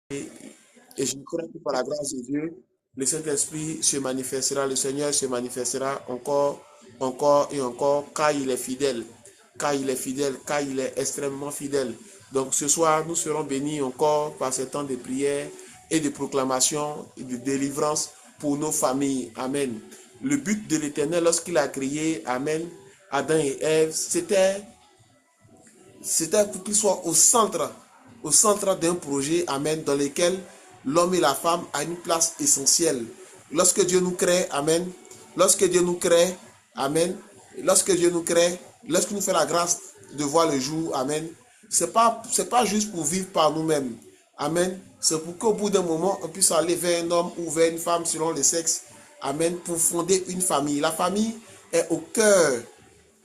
Et je crois que par la grâce de Dieu, le Saint-Esprit se manifestera, le Seigneur se manifestera encore, encore et encore, car il est fidèle, car il est fidèle, car il est extrêmement fidèle. Donc ce soir, nous serons bénis encore par ce temps de prière et de proclamation et de délivrance pour nos familles. Amen. Le but de l'Éternel lorsqu'il a créé, Amen, Adam et Ève, c'était pour qu'ils soient au centre d'un projet, Amen, dans lequel l'homme et la femme ont une place essentielle. Lorsque Dieu nous crée, Amen, lorsque Dieu nous crée, Amen, lorsque Dieu nous crée, lorsqu'il nous fait la grâce de voir le jour, Amen, c'est pas juste pour vivre par nous-mêmes, Amen, c'est pour qu'au bout d'un moment, on puisse aller vers un homme ou vers une femme selon le sexe, Amen, pour fonder une famille. La famille est au cœur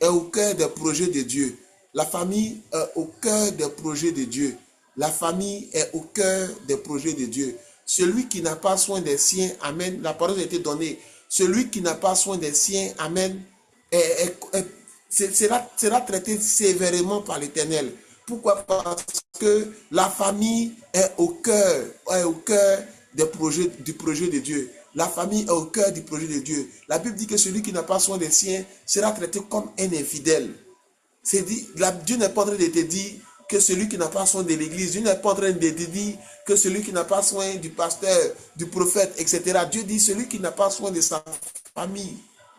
des projets de Dieu. La famille est au cœur des projets de Dieu. La famille est au cœur des projets de Dieu. Celui qui n'a pas soin des siens, Amen, la parole a été donnée. Celui qui n'a pas soin des siens, Amen, sera traité sévèrement par l'Éternel. Pourquoi? Parce que la famille est au cœur du projet de Dieu. La famille est au cœur du projet de Dieu. La Bible dit que celui qui n'a pas soin des siens sera traité comme un infidèle. C'est dit, Dieu n'est pas en train de te dire que celui qui n'a pas soin de l'église, Dieu n'est pas en train de te dire que celui qui n'a pas soin du pasteur, du prophète, etc. Dieu dit celui qui n'a pas soin de sa famille,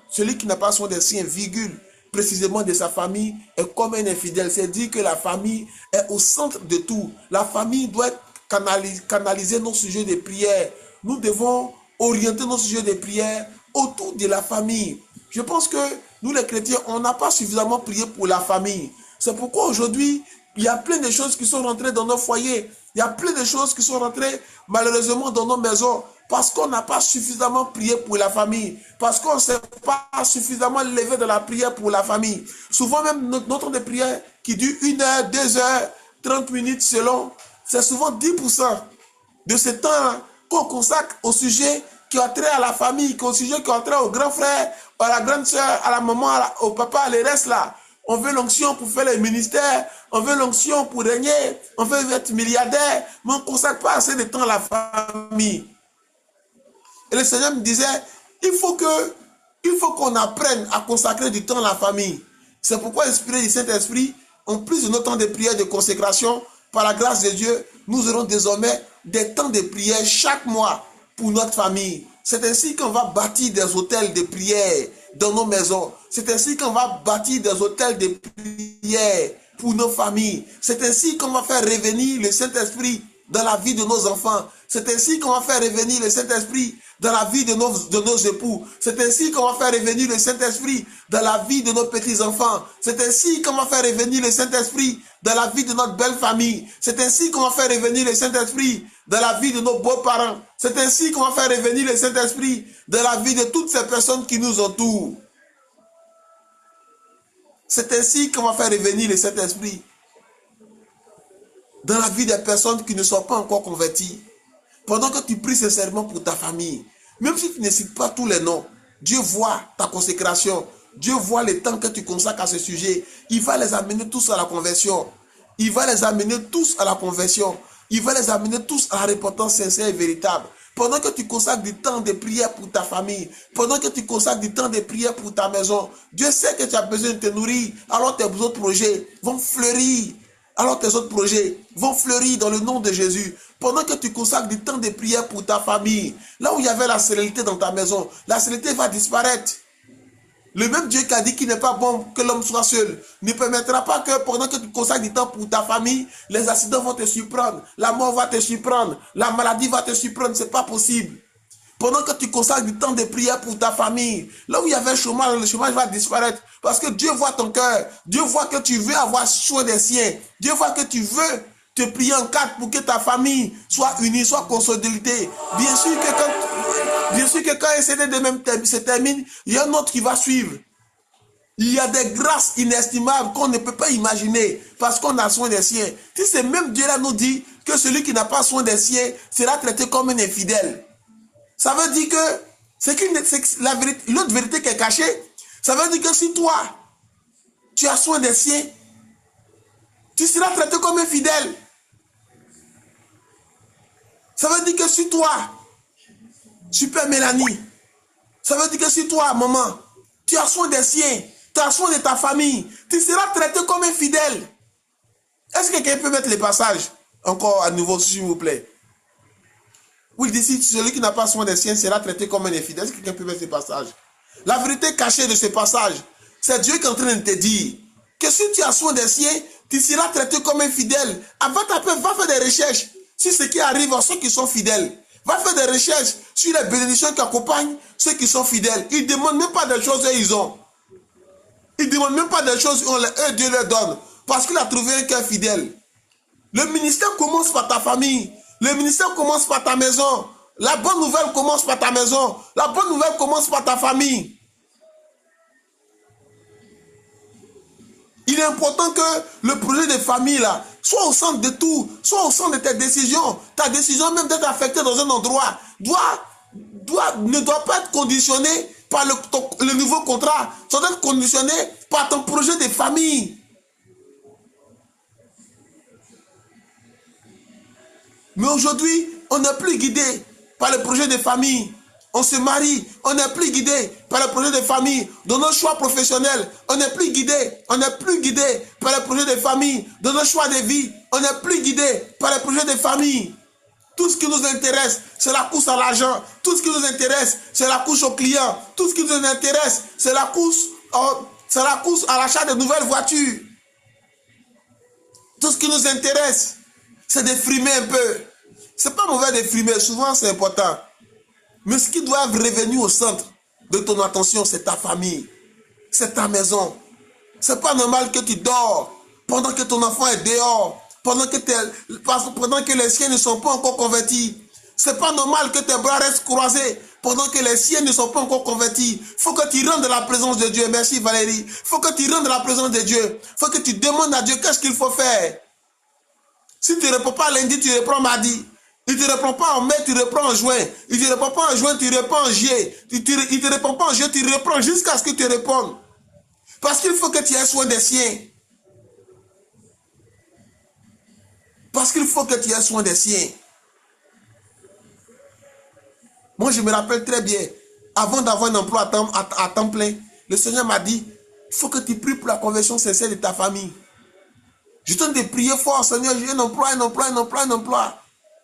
celui qui n'a pas soin des siens, virgule, précisément de sa famille, est comme un infidèle. C'est dire que la famille est au centre de tout. La famille doit canaliser nos sujets de prière. Nous devons orienter nos sujets de prière autour de la famille. Je pense que nous les chrétiens, on n'a pas suffisamment prié pour la famille. C'est pourquoi aujourd'hui, il y a plein de choses qui sont rentrées dans nos foyers. Il y a plein de choses qui sont rentrées malheureusement dans nos maisons. Parce qu'on n'a pas suffisamment prié pour la famille. Parce qu'on ne s'est pas suffisamment levé de la prière pour la famille. Souvent même notre temps de prière qui dure 1 heure, 2 heures, 30 minutes selon, c'est souvent 10% de ce temps qu'on consacre au sujet qui a trait à la famille, au sujet qui a trait au grand frère, à la grande soeur, à la maman, au papa, les restes là. On veut l'onction pour faire les ministères, on veut l'onction pour régner, on veut être milliardaire, mais on ne consacre pas assez de temps à la famille. Et le Seigneur me disait, il faut qu'on apprenne à consacrer du temps à la famille. C'est pourquoi, inspiré du Saint-Esprit, en plus de nos temps de prière, de consécration, par la grâce de Dieu, nous aurons désormais des temps de prière chaque mois pour notre famille. C'est ainsi qu'on va bâtir des hôtels de prière dans nos maisons. C'est ainsi qu'on va bâtir des hôtels de prière pour nos familles. C'est ainsi qu'on va faire revenir le Saint-Esprit dans la vie de nos enfants. C'est ainsi qu'on va faire revenir le Saint-Esprit dans la vie de nos époux. C'est ainsi qu'on va faire revenir le Saint-Esprit dans la vie de nos petits-enfants. C'est ainsi qu'on va faire revenir le Saint-Esprit dans la vie de notre belle famille. C'est ainsi qu'on va faire revenir le Saint-Esprit dans la vie de nos beaux-parents. C'est ainsi qu'on va faire revenir le Saint-Esprit dans la vie de toutes ces personnes qui nous entourent. C'est ainsi qu'on va faire revenir le Saint-Esprit dans la vie des personnes qui ne sont pas encore converties. Pendant que tu pries sincèrement pour ta famille, même si tu ne cites pas tous les noms, Dieu voit ta consécration. Dieu voit le temps que tu consacres à ce sujet. Il va les amener tous à la conversion. Il va les amener tous à la conversion. Il va les amener tous à la repentance sincère et véritable. Pendant que tu consacres du temps de prière pour ta famille, pendant que tu consacres du temps de prière pour ta maison, Dieu sait que tu as besoin de te nourrir. Alors tes autres projets vont fleurir. Alors tes autres projets vont fleurir dans le nom de Jésus. Pendant que tu consacres du temps de prière pour ta famille, là où il y avait la sérénité dans ta maison, la sérénité va disparaître. Le même Dieu qui a dit qu'il n'est pas bon que l'homme soit seul ne permettra pas que pendant que tu consacres du temps pour ta famille, les accidents vont te surprendre, la mort va te surprendre, la maladie va te surprendre. Ce n'est pas possible. Pendant que tu consacres du temps de prière pour ta famille, là où il y avait le chômage va disparaître. Parce que Dieu voit ton cœur. Dieu voit que tu veux avoir soin des siens. Dieu voit que tu veux te prier en quatre pour que ta famille soit unie, soit consolidée. Bien sûr que quand un CD de même se termine, il y a un autre qui va suivre. Il y a des grâces inestimables qu'on ne peut pas imaginer parce qu'on a soin des siens. Si ce même Dieu-là nous dit que celui qui n'a pas soin des siens sera traité comme un infidèle, ça veut dire que c'est l'autre vérité qui est cachée. Ça veut dire que si toi, tu as soin des siens, tu seras traité comme un fidèle. Ça veut dire que sur toi, super Mélanie, ça veut dire que si toi, maman, tu as soin des siens, tu as soin de ta famille, tu seras traité comme un fidèle. Est-ce que quelqu'un peut mettre les passages encore à nouveau, s'il vous plaît? Oui, d'ici, celui qui n'a pas soin des siens sera traité comme un infidèle. Est-ce que quelqu'un peut mettre ces passages? La vérité cachée de ce passage, c'est Dieu qui est en train de te dire que si tu as soin des siens, tu seras traité comme un fidèle. Va faire des recherches sur ce qui arrive à ceux qui sont fidèles. Va faire des recherches sur les bénédictions qui accompagnent ceux qui sont fidèles. Ils ne demandent même pas des choses qu'ils ont. Ils ne demandent même pas des choses que Dieu leur donne. Parce qu'il a trouvé un cœur fidèle. Le ministère commence par ta famille. Le ministère commence par ta maison. La bonne nouvelle commence par ta maison. La bonne nouvelle commence par ta famille. Il est important que le projet de famille là soit au centre de tout, soit au centre de tes décisions. Ta décision même d'être affectée dans un endroit ne doit pas être conditionnée par le nouveau contrat. Ça doit être conditionné par ton projet de famille. Mais aujourd'hui, on n'est plus guidé par le projet de famille. On se marie, on n'est plus guidé par le projet de famille. Dans nos choix professionnels, on n'est plus guidé. On n'est plus guidé par le projet de famille. Dans nos choix de vie, on n'est plus guidé par le projet de famille. Tout ce qui nous intéresse, c'est la course à l'argent. Tout ce qui nous intéresse, c'est la course aux clients. Tout ce qui nous intéresse, c'est la course à l'achat de nouvelles voitures. Tout ce qui nous intéresse, c'est de frimer un peu. C'est pas mauvais de frimer, souvent c'est important. Mais ce qui doit revenir au centre de ton attention, c'est ta famille. C'est ta maison. C'est pas normal que tu dors pendant que ton enfant est dehors. Pendant que les siens ne sont pas encore convertis. C'est pas normal que tes bras restent croisés pendant que les siens ne sont pas encore convertis. Il faut que tu rentres dans la présence de Dieu. Merci Valérie. Il faut que tu rentres dans la présence de Dieu. Il faut que tu demandes à Dieu qu'est-ce qu'il faut faire. Si tu ne réponds pas lundi, tu réponds mardi. Il ne te répond pas en mai, tu reprends en juin. Il ne te répond pas en juin, tu réponds en juillet. Il ne te répond pas en juillet, tu reprends jusqu'à ce que tu répondes. Parce qu'il faut que tu aies soin des siens. Parce qu'il faut que tu aies soin des siens. Moi, je me rappelle très bien, avant d'avoir un emploi à temps plein, le Seigneur m'a dit, il faut que tu pries pour la conversion sincère de ta famille. Je t'en de prier fort, Seigneur, j'ai un emploi.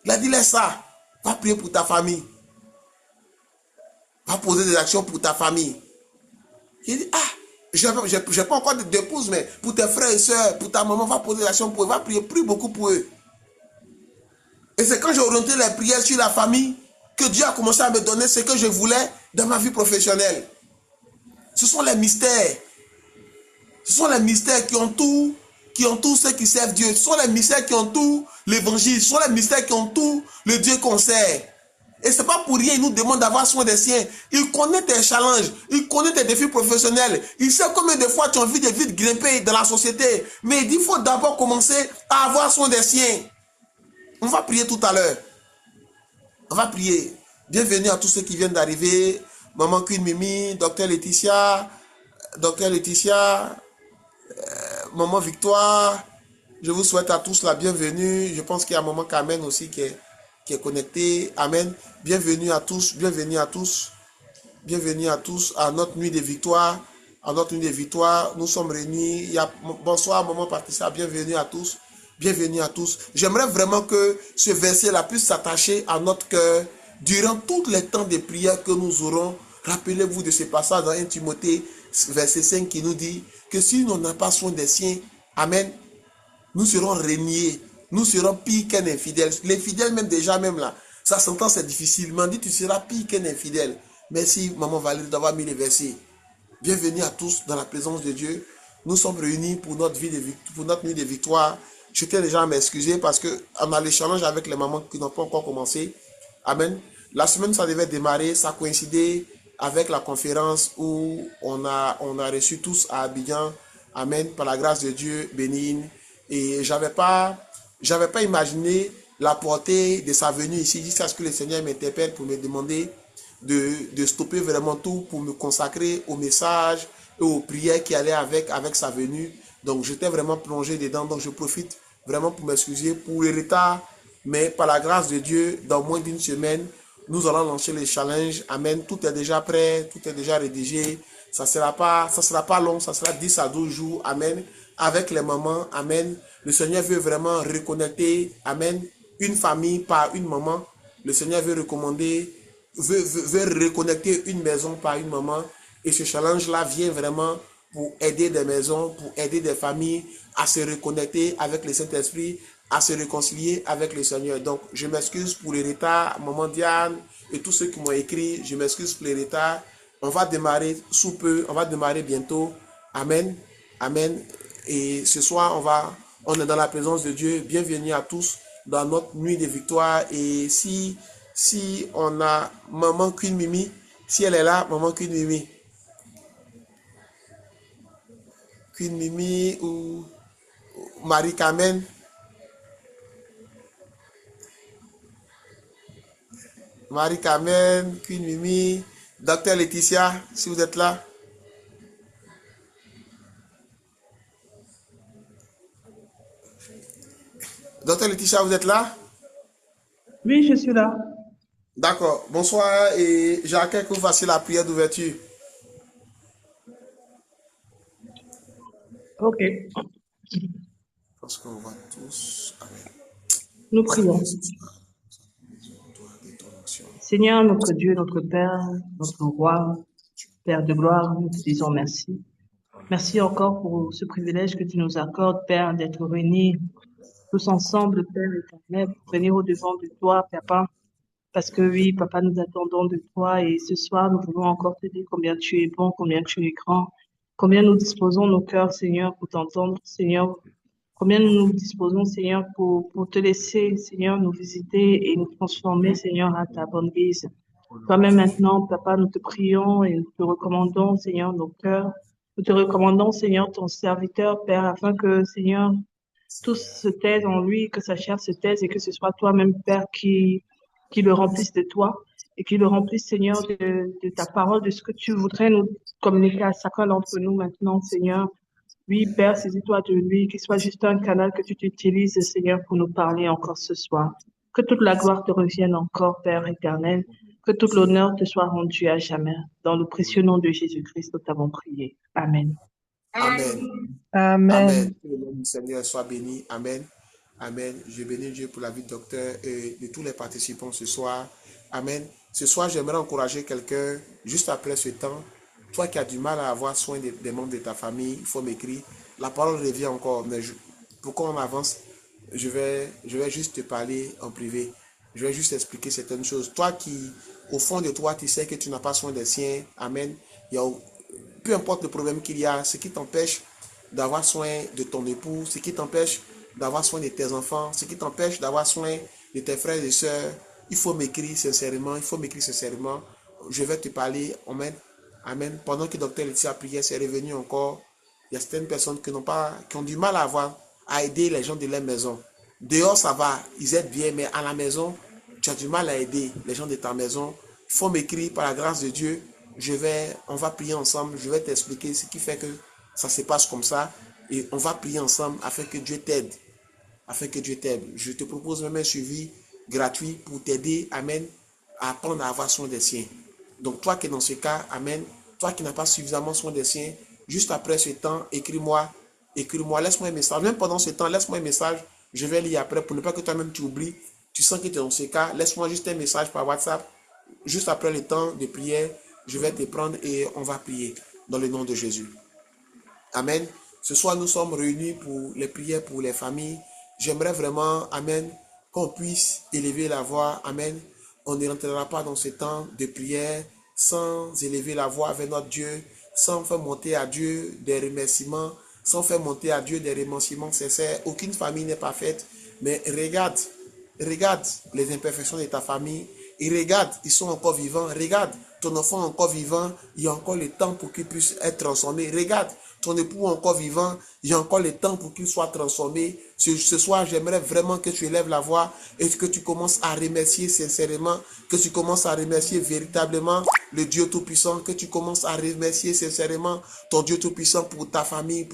Il a dit, laisse ça. Va prier pour ta famille. Va poser des actions pour ta famille. Il dit, je n'ai pas encore d'épouse, mais pour tes frères et soeurs, pour ta maman, va poser des actions pour eux. Va prier, prie beaucoup pour eux. Et c'est quand j'ai orienté les prières sur la famille que Dieu a commencé à me donner ce que je voulais dans ma vie professionnelle. Ce sont les mystères. Ce sont les mystères qui ont tout ceux qui servent Dieu. Ce sont les mystères qui ont tout l'évangile. Ce sont les mystères qui ont tout le Dieu qu'on sert. Et ce n'est pas pour rien, il nous demande d'avoir soin des siens. Il connaît tes challenges, il connaît tes défis professionnels. Il sait combien de fois tu as envie de vite grimper dans la société. Mais il dit qu'il faut d'abord commencer à avoir soin des siens. On va prier tout à l'heure. On va prier. Bienvenue à tous ceux qui viennent d'arriver. Maman Queen Mimi, Docteur Laetitia, Maman Victoire. Je vous souhaite à tous la bienvenue. Je pense qu'il y a Maman Carmen aussi qui est connectée. Amen. Bienvenue à tous. Bienvenue à tous. Bienvenue à tous à notre nuit de victoire. À notre nuit de victoire, nous sommes réunis. Bonsoir Maman Patricia. Bienvenue à tous. Bienvenue à tous. J'aimerais vraiment que ce verset-là puisse s'attacher à notre cœur durant tous les temps de prière que nous aurons. Rappelez-vous de ce passage dans 1 Timothée, verset 5 qui nous dit que si nous n'avons pas soin des siens, amen, nous serons reniés. Nous serons pire qu'un infidèle. L'infidèle même déjà même là, sa sentence est difficilement dit, tu seras pire qu'un infidèle. Merci Maman Valérie d'avoir mis les versets. Bienvenue à tous dans la présence de Dieu. Nous sommes réunis pour notre nuit de victoire. Je tiens déjà à m'excuser parce qu'on a l'échange avec les mamans qui n'ont pas encore commencé. Amen. La semaine, ça devait démarrer. Ça coïncidait avec la conférence où on a reçu tous à Abidjan. Amen. Par la grâce de Dieu bénigne. Et j'avais pas imaginé la portée de sa venue ici jusqu'à ce que le Seigneur m'interpelle pour me demander de stopper vraiment tout pour me consacrer au message et aux prières qui allaient avec sa venue. Donc j'étais vraiment plongé dedans. Donc je profite vraiment pour m'excuser pour le retard Mais par la grâce de Dieu, dans moins d'une semaine, nous allons lancer les challenges. Amen. Tout est déjà prêt, tout est déjà rédigé. Ça sera pas long, ça sera 10 à 12 jours. Amen. Avec les mamans. Amen. Le Seigneur veut vraiment reconnecter. Amen. Une famille par une maman. Le Seigneur veut recommander, veut reconnecter une maison par une maman. Et ce challenge-là vient vraiment pour aider des maisons, pour aider des familles à se reconnecter avec le Saint-Esprit, à se réconcilier avec le Seigneur. Donc, je m'excuse pour les retards, Maman Diane et tous ceux qui m'ont écrit, je m'excuse pour les retards. On va démarrer sous peu, on va démarrer bientôt. Amen. Amen. Et ce soir, on est dans la présence de Dieu. Bienvenue à tous dans notre nuit de victoire. Et si on a Maman Queen Mimi, si elle est là, Maman Queen Mimi. Queen Mimi ou Marie-Carmen. Marie-Carmen, Queen Mimi, Docteur Laetitia, si vous êtes là. Docteur Laetitia, vous êtes là? Oui, je suis là. D'accord. Bonsoir et j'accueille que vous fassiez la prière d'ouverture. Ok, Parce qu'on va tous. Amen. nous prions. Seigneur, notre Dieu, notre Père, notre Roi, Père de gloire, nous te disons merci. Merci encore pour ce privilège que tu nous accordes, Père, d'être réunis tous ensemble, Père éternel, pour venir au-devant de toi, Papa. Parce que oui, Papa, nous attendons de toi et ce soir, nous voulons encore te dire combien tu es bon, combien tu es grand, combien nous disposons nos cœurs, Seigneur, pour t'entendre, Seigneur. Combien nous nous disposons, Seigneur, pour te laisser, Seigneur, nous visiter et nous transformer, Seigneur, à ta bonne guise. Toi-même maintenant, Papa, nous te prions et nous te recommandons, Seigneur, nos cœurs. Nous te recommandons, Seigneur, ton serviteur, Père, afin que, Seigneur, tout se taise en lui, que sa chair se taise et que ce soit toi-même, Père, qui le remplisse de toi et qui le remplisse, Seigneur, de ta parole, de ce que tu voudrais nous communiquer à chacun d'entre nous maintenant, Seigneur. Oui, Père, saisis-toi de lui, qu'il soit juste un canal que tu utilises, Seigneur, pour nous parler encore ce soir. Que toute la gloire te revienne encore, Père éternel. Que tout l'honneur te soit rendu à jamais. Dans le précieux nom de Jésus-Christ, nous t'avons prié. Amen. Amen. Amen. Amen. Que le nom du Seigneur soit béni. Amen. Amen. Je bénis Dieu pour la vie de docteur et de tous les participants ce soir. Amen. Ce soir, j'aimerais encourager quelqu'un juste après ce temps. Toi qui as du mal à avoir soin des membres de ta famille, il faut m'écrire. La parole revient encore, mais pour qu'on avance, je vais juste te parler en privé. Je vais juste expliquer certaines choses. Toi qui, au fond de toi, tu sais que tu n'as pas soin des siens. Amen. Il y a peu importe le problème qu'il y a, ce qui t'empêche d'avoir soin de ton époux, ce qui t'empêche d'avoir soin de tes enfants, ce qui t'empêche d'avoir soin de tes frères et sœurs, il faut m'écrire sincèrement, il faut m'écrire sincèrement. Je vais te parler, amen. Amen. Pendant que le docteur Laetitia priait, c'est revenu encore. Il y a certaines personnes qui ont du mal à aider les gens de leur maison. Dehors, ça va, ils aident bien, mais à la maison, tu as du mal à aider les gens de ta maison. Il faut m'écrire par la grâce de Dieu. On va prier ensemble. Je vais t'expliquer ce qui fait que ça se passe comme ça. Et on va prier ensemble afin que Dieu t'aide. Afin que Dieu t'aide. Je te propose même un suivi gratuit pour t'aider, amen, à apprendre à avoir soin des siens. Donc toi qui es dans ce cas, amen, toi qui n'as pas suffisamment soin des siens, juste après ce temps, écris-moi, laisse-moi un message. Même pendant ce temps, laisse-moi un message. Je vais lire après pour ne pas que toi-même tu oublies. Tu sens que tu es dans ce cas, laisse-moi juste un message par WhatsApp. Juste après le temps de prière, je vais te prendre et on va prier dans le nom de Jésus. Amen. Ce soir, nous sommes réunis pour les prières pour les familles. J'aimerais vraiment, amen, qu'on puisse élever la voix. Amen. On ne rentrera pas dans ce temps de prière sans élever la voix avec notre Dieu, sans faire monter à Dieu des remerciements, sans faire monter à Dieu des remerciements sincères. Aucune famille n'est parfaite, mais regarde les imperfections de ta famille et regarde, ils sont encore vivants. Regarde, ton enfant encore vivant, il y a encore le temps pour qu'il puisse être transformé. Regarde, ton époux encore vivant, il y a encore le temps pour qu'il soit transformé. Ce soir, j'aimerais vraiment que tu élèves la voix et que tu commences à remercier sincèrement, que tu commences à remercier véritablement le Dieu Tout-Puissant, que tu commences à remercier sincèrement ton Dieu Tout-Puissant pour ta famille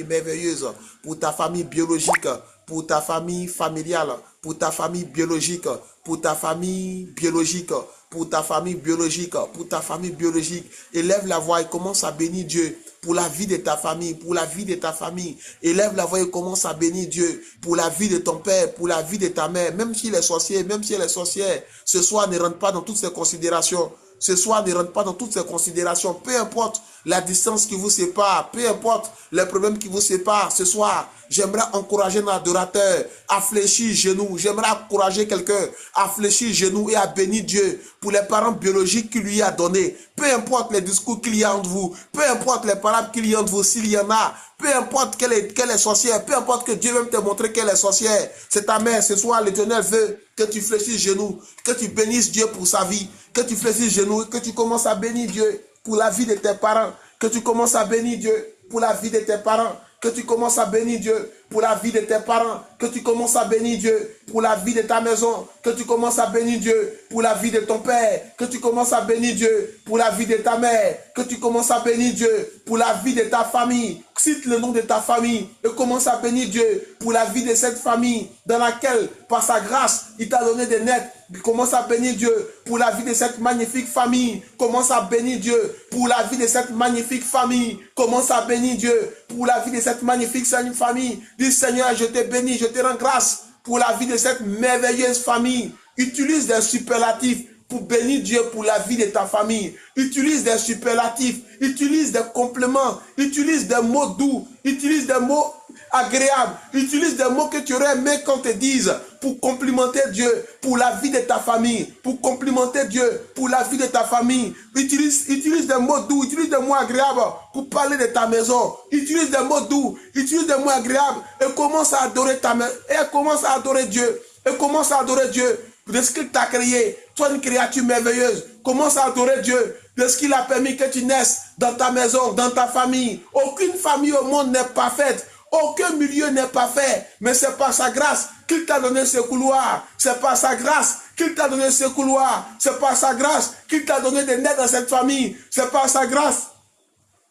merveilleuse, pour ta famille biologique, pour ta famille familiale, pour ta famille biologique, pour ta famille biologique, pour ta famille biologique, pour ta famille biologique. Élève la voix et commence à bénir Dieu pour la vie de ta famille, pour la vie de ta famille. Élève la voix et commence à bénir Dieu pour la vie de ton père, pour la vie de ta mère. Même si les sorciers, même si les sorcières, ce soir ne rentrent pas dans toutes ces considérations. Ce soir, ne rentre pas dans toutes ces considérations. Peu importe la distance qui vous sépare, peu importe les problèmes qui vous séparent. Ce soir, j'aimerais encourager un adorateur à fléchir genoux. J'aimerais encourager quelqu'un à fléchir genoux et à bénir Dieu pour les parents biologiques qu'il lui a donnés. Peu importe les discours qu'il y a entre vous, peu importe les paroles qu'il y a entre vous, s'il y en a, peu importe qu'elle est sorcière, peu importe que Dieu même te montrer qu'elle est sorcière. C'est ta mère. Ce soir, l'Éternel veut que tu fléchisses genoux, que tu bénisses Dieu pour sa vie, que tu fléchisses genoux, que tu commences à bénir Dieu pour la vie de tes parents, que tu commences à bénir Dieu pour la vie de tes parents, que tu commences à bénir Dieu pour la vie de tes parents, que tu commences à bénir Dieu pour la vie de ta maison, que tu commences à bénir Dieu pour la vie de ton père, que tu commences à bénir Dieu pour la vie de ta mère, que tu commences à bénir Dieu pour la vie de ta famille. Cite le nom de ta famille et commence à bénir Dieu pour la vie de cette famille dans laquelle, par sa grâce, il t'a donné des naître. Commence à bénir Dieu pour la vie de cette magnifique famille. Commence à bénir Dieu pour la vie de cette magnifique famille. Commence à bénir Dieu pour la vie de cette magnifique famille. Dis Seigneur, je te bénis, je te rends grâce pour la vie de cette merveilleuse famille. Utilise des superlatifs pour bénir Dieu pour la vie de ta famille. Utilise des superlatifs, utilise des compléments, utilise des mots doux, utilise des mots agréables, utilise des mots que tu aurais aimé qu'on te dise pour complimenter Dieu pour la vie de ta famille, pour complimenter Dieu pour la vie de ta famille. Utilise des mots doux, utilise des mots agréables pour parler de ta maison. Utilise des mots doux, utilise des mots agréables et commence à adorer ta maison, et commence à adorer Dieu, et commence à adorer Dieu de ce qu'il t'a créé. Toi, une créature merveilleuse, commence à adorer Dieu de ce qu'il a permis que tu naisses dans ta maison, dans ta famille. Aucune famille au monde n'est parfaite. Aucun milieu n'est parfait. Mais c'est par sa grâce qu'il t'a donné ce couloir. C'est par sa grâce qu'il t'a donné ce couloir. C'est par sa grâce qu'il t'a donné de naître dans cette famille. C'est par sa grâce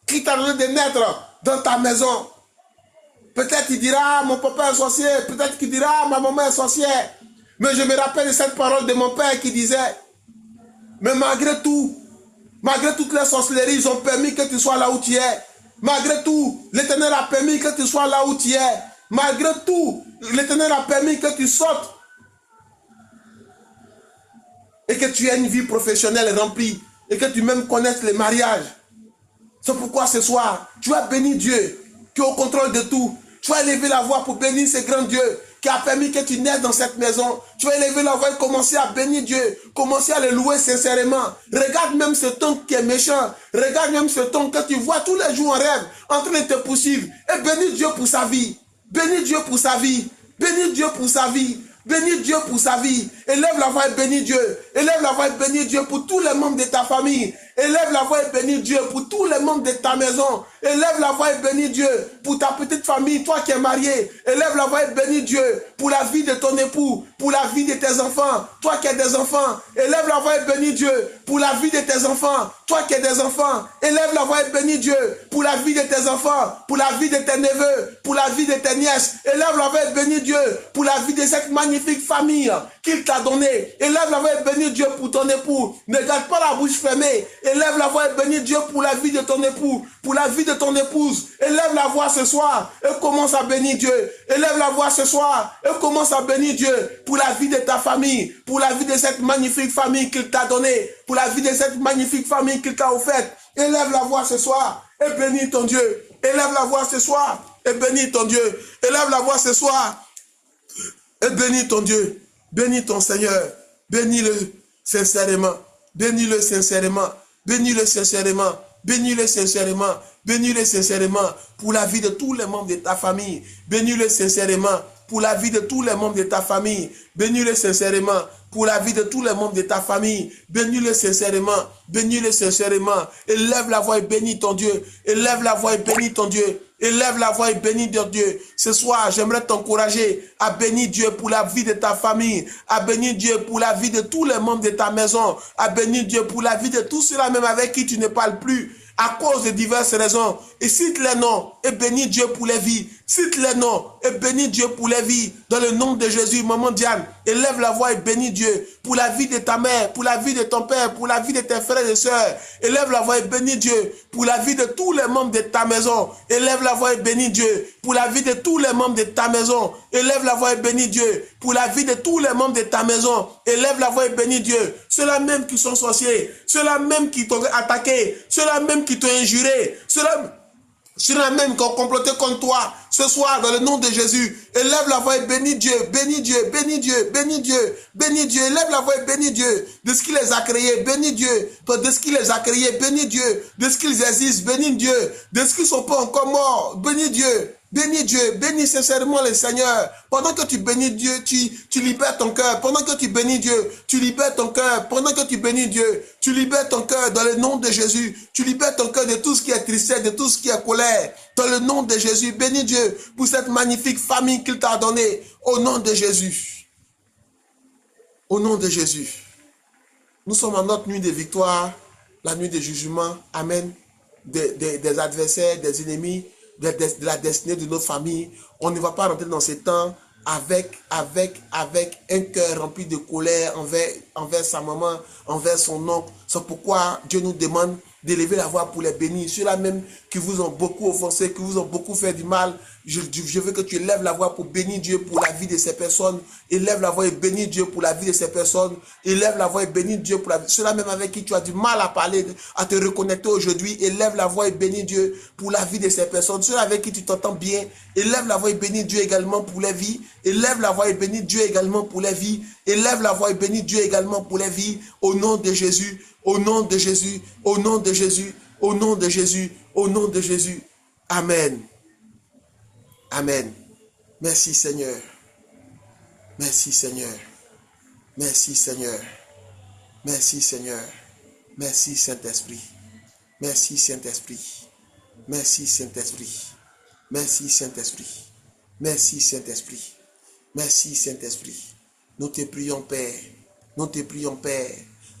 qu'il t'a donné de naître dans ta maison. Peut-être qu'il dira, mon papa est sorcier. Peut-être qu'il dira, ma maman est sorcière. Mais je me rappelle de cette parole de mon père qui disait, mais malgré tout, malgré toutes les sorcelleries, ils ont permis que tu sois là où tu es. Malgré tout, l'Éternel a permis que tu sois là où tu es. Malgré tout, l'Éternel a permis que tu sortes et que tu aies une vie professionnelle remplie et que tu même connaisses les mariages. C'est pourquoi ce soir, tu vas bénir Dieu qui est au contrôle de tout. Tu vas élever la voix pour bénir ce grand Dieu qui a permis que tu naisses dans cette maison. Tu vas élever la voix et commencer à bénir Dieu. Commencer à le louer sincèrement. Regarde même ce ton qui est méchant. Regarde même ce ton que tu vois tous les jours en rêve, en train de te poursuivre. Et bénis Dieu pour sa vie. Bénis Dieu pour sa vie. Bénis Dieu pour sa vie. Bénis Dieu pour sa vie. Élève la voix et bénis Dieu. Élève la voix et bénis Dieu pour tous les membres de ta famille. Élève la voix et bénis Dieu pour tous les membres de ta maison. Élève la voix et bénis Dieu pour ta petite famille, toi qui es marié. Élève la voix et bénis Dieu pour la vie de ton époux, pour la vie de tes enfants, toi qui as des enfants. Élève la voix et bénis Dieu pour la vie de tes enfants, toi qui as des enfants. Élève la voix et bénis Dieu pour la vie de tes enfants, pour la vie de tes neveux, pour la vie de tes nièces. Élève la voix et bénis Dieu pour la vie de cette magnifique famille qu'il t'a donnée. Élève la voix et bénis Dieu pour ton époux. Ne garde pas la bouche fermée. Élève la voix et bénis Dieu pour la vie de ton époux, pour la vie de ton épouse. Élève la voix ce soir et commence à bénir Dieu. Élève la voix ce soir et commence à bénir Dieu pour la vie de ta famille, pour la vie de cette magnifique famille qu'il t'a donnée, pour la vie de cette magnifique famille qu'il t'a offerte. Élève la voix ce soir et bénis ton Dieu. Élève la voix ce soir et bénis ton Dieu. Élève la voix ce soir et bénis ton Dieu. Bénis ton Seigneur. Bénis-le sincèrement. Bénis-le sincèrement. Bénis-le sincèrement. Bénis-le sincèrement. Bénis-le sincèrement pour la vie de tous les membres de ta famille. Bénis-le sincèrement pour la vie de tous les membres de ta famille. Bénis-le sincèrement pour la vie de tous les membres de ta famille. Bénis-le sincèrement. Bénis-le sincèrement. Élève la voix et bénis ton Dieu. Élève la voix et bénis ton Dieu. Élève la voix et bénis Dieu. Ce soir, j'aimerais t'encourager à bénir Dieu pour la vie de ta famille, à bénir Dieu pour la vie de tous les membres de ta maison, à bénir Dieu pour la vie de tous ceux-là même avec qui tu ne parles plus, à cause de diverses raisons. Et cite les noms et bénis Dieu pour les vies. Cite les noms et bénis Dieu pour les vies. Dans le nom de Jésus, maman Diane, élève la voix et bénis Dieu pour la vie de ta mère, pour la vie de ton père, pour la vie de tes frères et sœurs. Élève la voix et bénis Dieu pour la vie de tous les membres de ta maison. Élève la voix et bénis Dieu pour la vie de tous les membres de ta maison. Élève la voix et bénis Dieu pour la vie de tous les membres de ta maison. Élève la voix et bénis Dieu. Ceux-là même qui sont sorciers, ceux-là même qui t'ont attaqué, ceux-là même qui t'ont injuré, ceux-là même qui ont comploté contre toi, ce soir, dans le nom de Jésus, élève la voix et bénis Dieu, bénis Dieu, bénis Dieu, bénis Dieu, bénis Dieu, élève la voix et bénis Dieu, de ce qu'il les a créés, bénis Dieu, de ce qu'il les a créés, bénis Dieu, de ce qu'ils existent, bénis Dieu, de ce qu'ils ne sont pas encore morts, bénis Dieu. Bénis Dieu, bénis sincèrement le Seigneur. Pendant que tu bénis Dieu, tu libères ton cœur. Pendant que tu bénis Dieu, tu libères ton cœur. Pendant que tu bénis Dieu, tu libères ton cœur dans le nom de Jésus. Tu libères ton cœur de tout ce qui est tristesse, de tout ce qui est colère. Dans le nom de Jésus, bénis Dieu pour cette magnifique famille qu'il t'a donnée. Au nom de Jésus. Au nom de Jésus. Nous sommes en notre nuit de victoire, la nuit de jugement. Amen. Des adversaires, des ennemis, de la destinée de notre famille. On ne va pas rentrer dans ces temps avec un cœur rempli de colère envers sa maman, envers son oncle. C'est pourquoi Dieu nous demande d'élever la voix pour les bénir. Ceux-là même qui vous ont beaucoup offensé, qui vous ont beaucoup fait du mal, je veux que tu élèves la voix pour bénir Dieu pour la vie de ces personnes. Élève la voix et bénis Dieu pour la vie de ces personnes. Élève la voix et bénis Dieu pour la vie. Ceux-là même avec qui tu as du mal à parler, à te reconnecter aujourd'hui, élève la voix et bénis Dieu pour la vie de ces personnes. Ceux-là avec qui tu t'entends bien, élève la voix et bénis Dieu également pour les vies. Élève la voix et bénis Dieu également pour les vies. Élève la voix et bénis Dieu également pour les vies. Au nom de Jésus, au nom de Jésus, au nom de Jésus, au nom de Jésus, au nom de Jésus. Amen. Amen. Merci Seigneur. Merci Seigneur. Merci Seigneur. Merci Seigneur. Merci Saint-Esprit. Merci Saint-Esprit. Merci Saint-Esprit. Merci Saint-Esprit. Merci Saint-Esprit. Merci Saint-Esprit. Nous te prions Père. Nous te prions Père,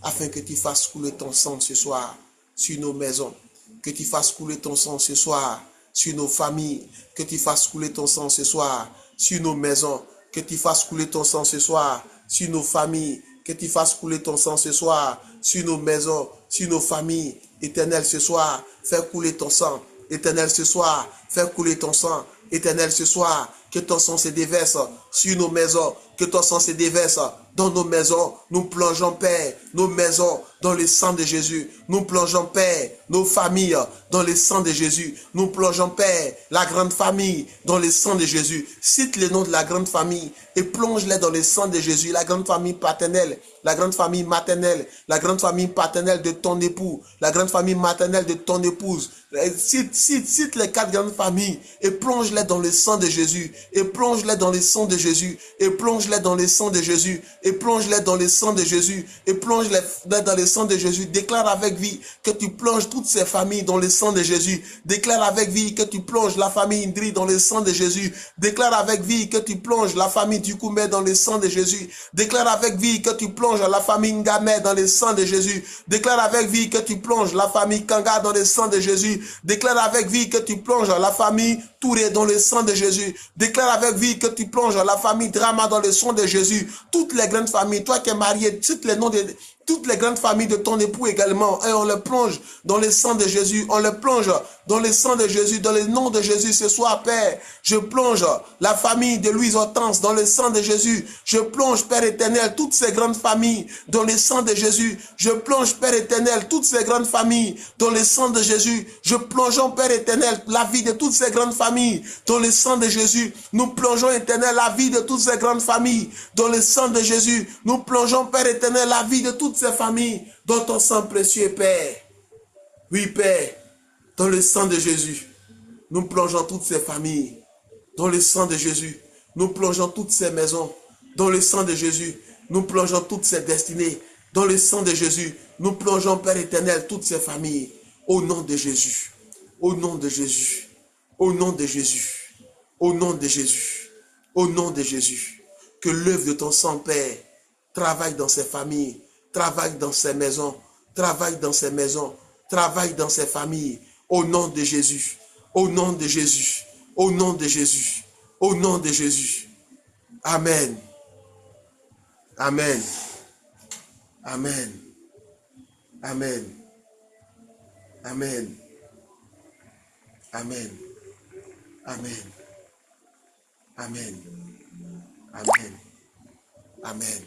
afin que tu fasses couler ton sang ce soir sur nos maisons. Que tu fasses couler ton sang ce soir sur nos familles. Que tu fasses couler ton sang ce soir sur nos maisons. Que tu fasses couler ton sang ce soir sur nos familles. Que tu fasses couler ton sang ce soir sur nos maisons, sur nos familles. Éternel, ce soir, fais couler ton sang. Éternel, ce soir, fais couler ton sang. Éternel, ce soir, que ton sang se déverse sur nos maisons. Que ton sang se déverse dans nos maisons. Nous plongeons, Père, nos maisons dans le sang de Jésus. Nous plongeons, Père, nos familles dans le sang de Jésus. Nous plongeons, Père, la grande famille dans le sang de Jésus. Cite le nom de la grande famille et plonge-les dans le sang de Jésus. La grande famille paternelle, la grande famille maternelle, la grande famille paternelle de ton époux, la grande famille maternelle de ton épouse. Cite les 4 grandes familles et plonge-les dans le sang de Jésus. Et plonge-les dans le sang de Jésus. Et plonge-les dans le sang de Jésus. Et plonge-les dans le sang de Jésus. Et plonge-les dans le sang de Jésus. Déclare avec vie que tu plonges toutes ces familles dans le sang de Jésus. Déclare avec vie que tu plonges la famille Indri dans le sang de Jésus. Déclare avec vie que tu plonges la famille Dukoumé dans le sang de Jésus. Déclare avec vie que tu plonges la famille Ngamé dans le sang de Jésus. Déclare avec vie que tu plonges la famille Kanga dans le sang de Jésus. Déclare avec vie que tu plonges la famille Touré dans le sang de Jésus. Déclare avec vie que tu plonges la famille Drama dans le sang de Jésus. Toutes les grandes familles, toi qui es marié, cite les noms de toutes les grandes familles de ton époux également. Et on le plonge dans le sang de Jésus. On le plonge dans le sang de Jésus, dans le nom de Jésus. Ce soir, Père, je plonge la famille de Louise Hortense dans le sang de Jésus. Je plonge, Père éternel, toutes ces grandes familles dans le sang de Jésus. Je plonge, Père éternel, toutes ces grandes familles dans le sang de Jésus. Je plongeons, Père éternel, la vie de toutes ces grandes familles dans le sang de Jésus. Nous plongeons, éternel, la vie de toutes ces grandes familles dans le sang de Jésus. Nous plongeons, Père éternel, la vie de toutes ces familles dans ton sang précieux, Père. Oui, Père, dans le sang de Jésus, nous plongeons toutes ces familles dans le sang de Jésus. Nous plongeons toutes ces maisons dans le sang de Jésus. Nous plongeons toutes ces destinées dans le sang de Jésus. Nous plongeons, Père éternel, toutes ces familles au nom de Jésus. Au nom de Jésus. Au nom de Jésus. Au nom de Jésus. Au nom de Jésus. Que l'œuvre de ton sang, Père, travaille dans ces familles. Travaille dans ces maisons, travaille dans ces maisons, travaille dans ces familles. Au nom de Jésus. Au nom de Jésus. Au nom de Jésus. Au nom de Jésus. Amen. Amen. Amen. Amen. Amen. Amen. Amen. Amen. Amen. Amen.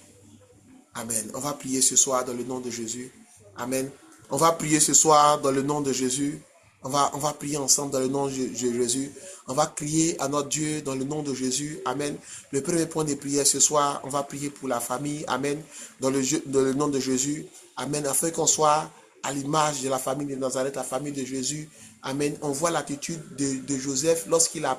Amen. On va prier ce soir dans le nom de Jésus. Amen. On va prier ce soir dans le nom de Jésus. On va prier ensemble dans le nom de Jésus. On va crier à notre Dieu dans le nom de Jésus. Amen. Le premier point de prière ce soir, on va prier pour la famille. Amen. Dans le nom de Jésus. Amen. Afin qu'on soit à l'image de la famille de Nazareth, la famille de Jésus. Amen. On voit l'attitude de Joseph lorsqu'il a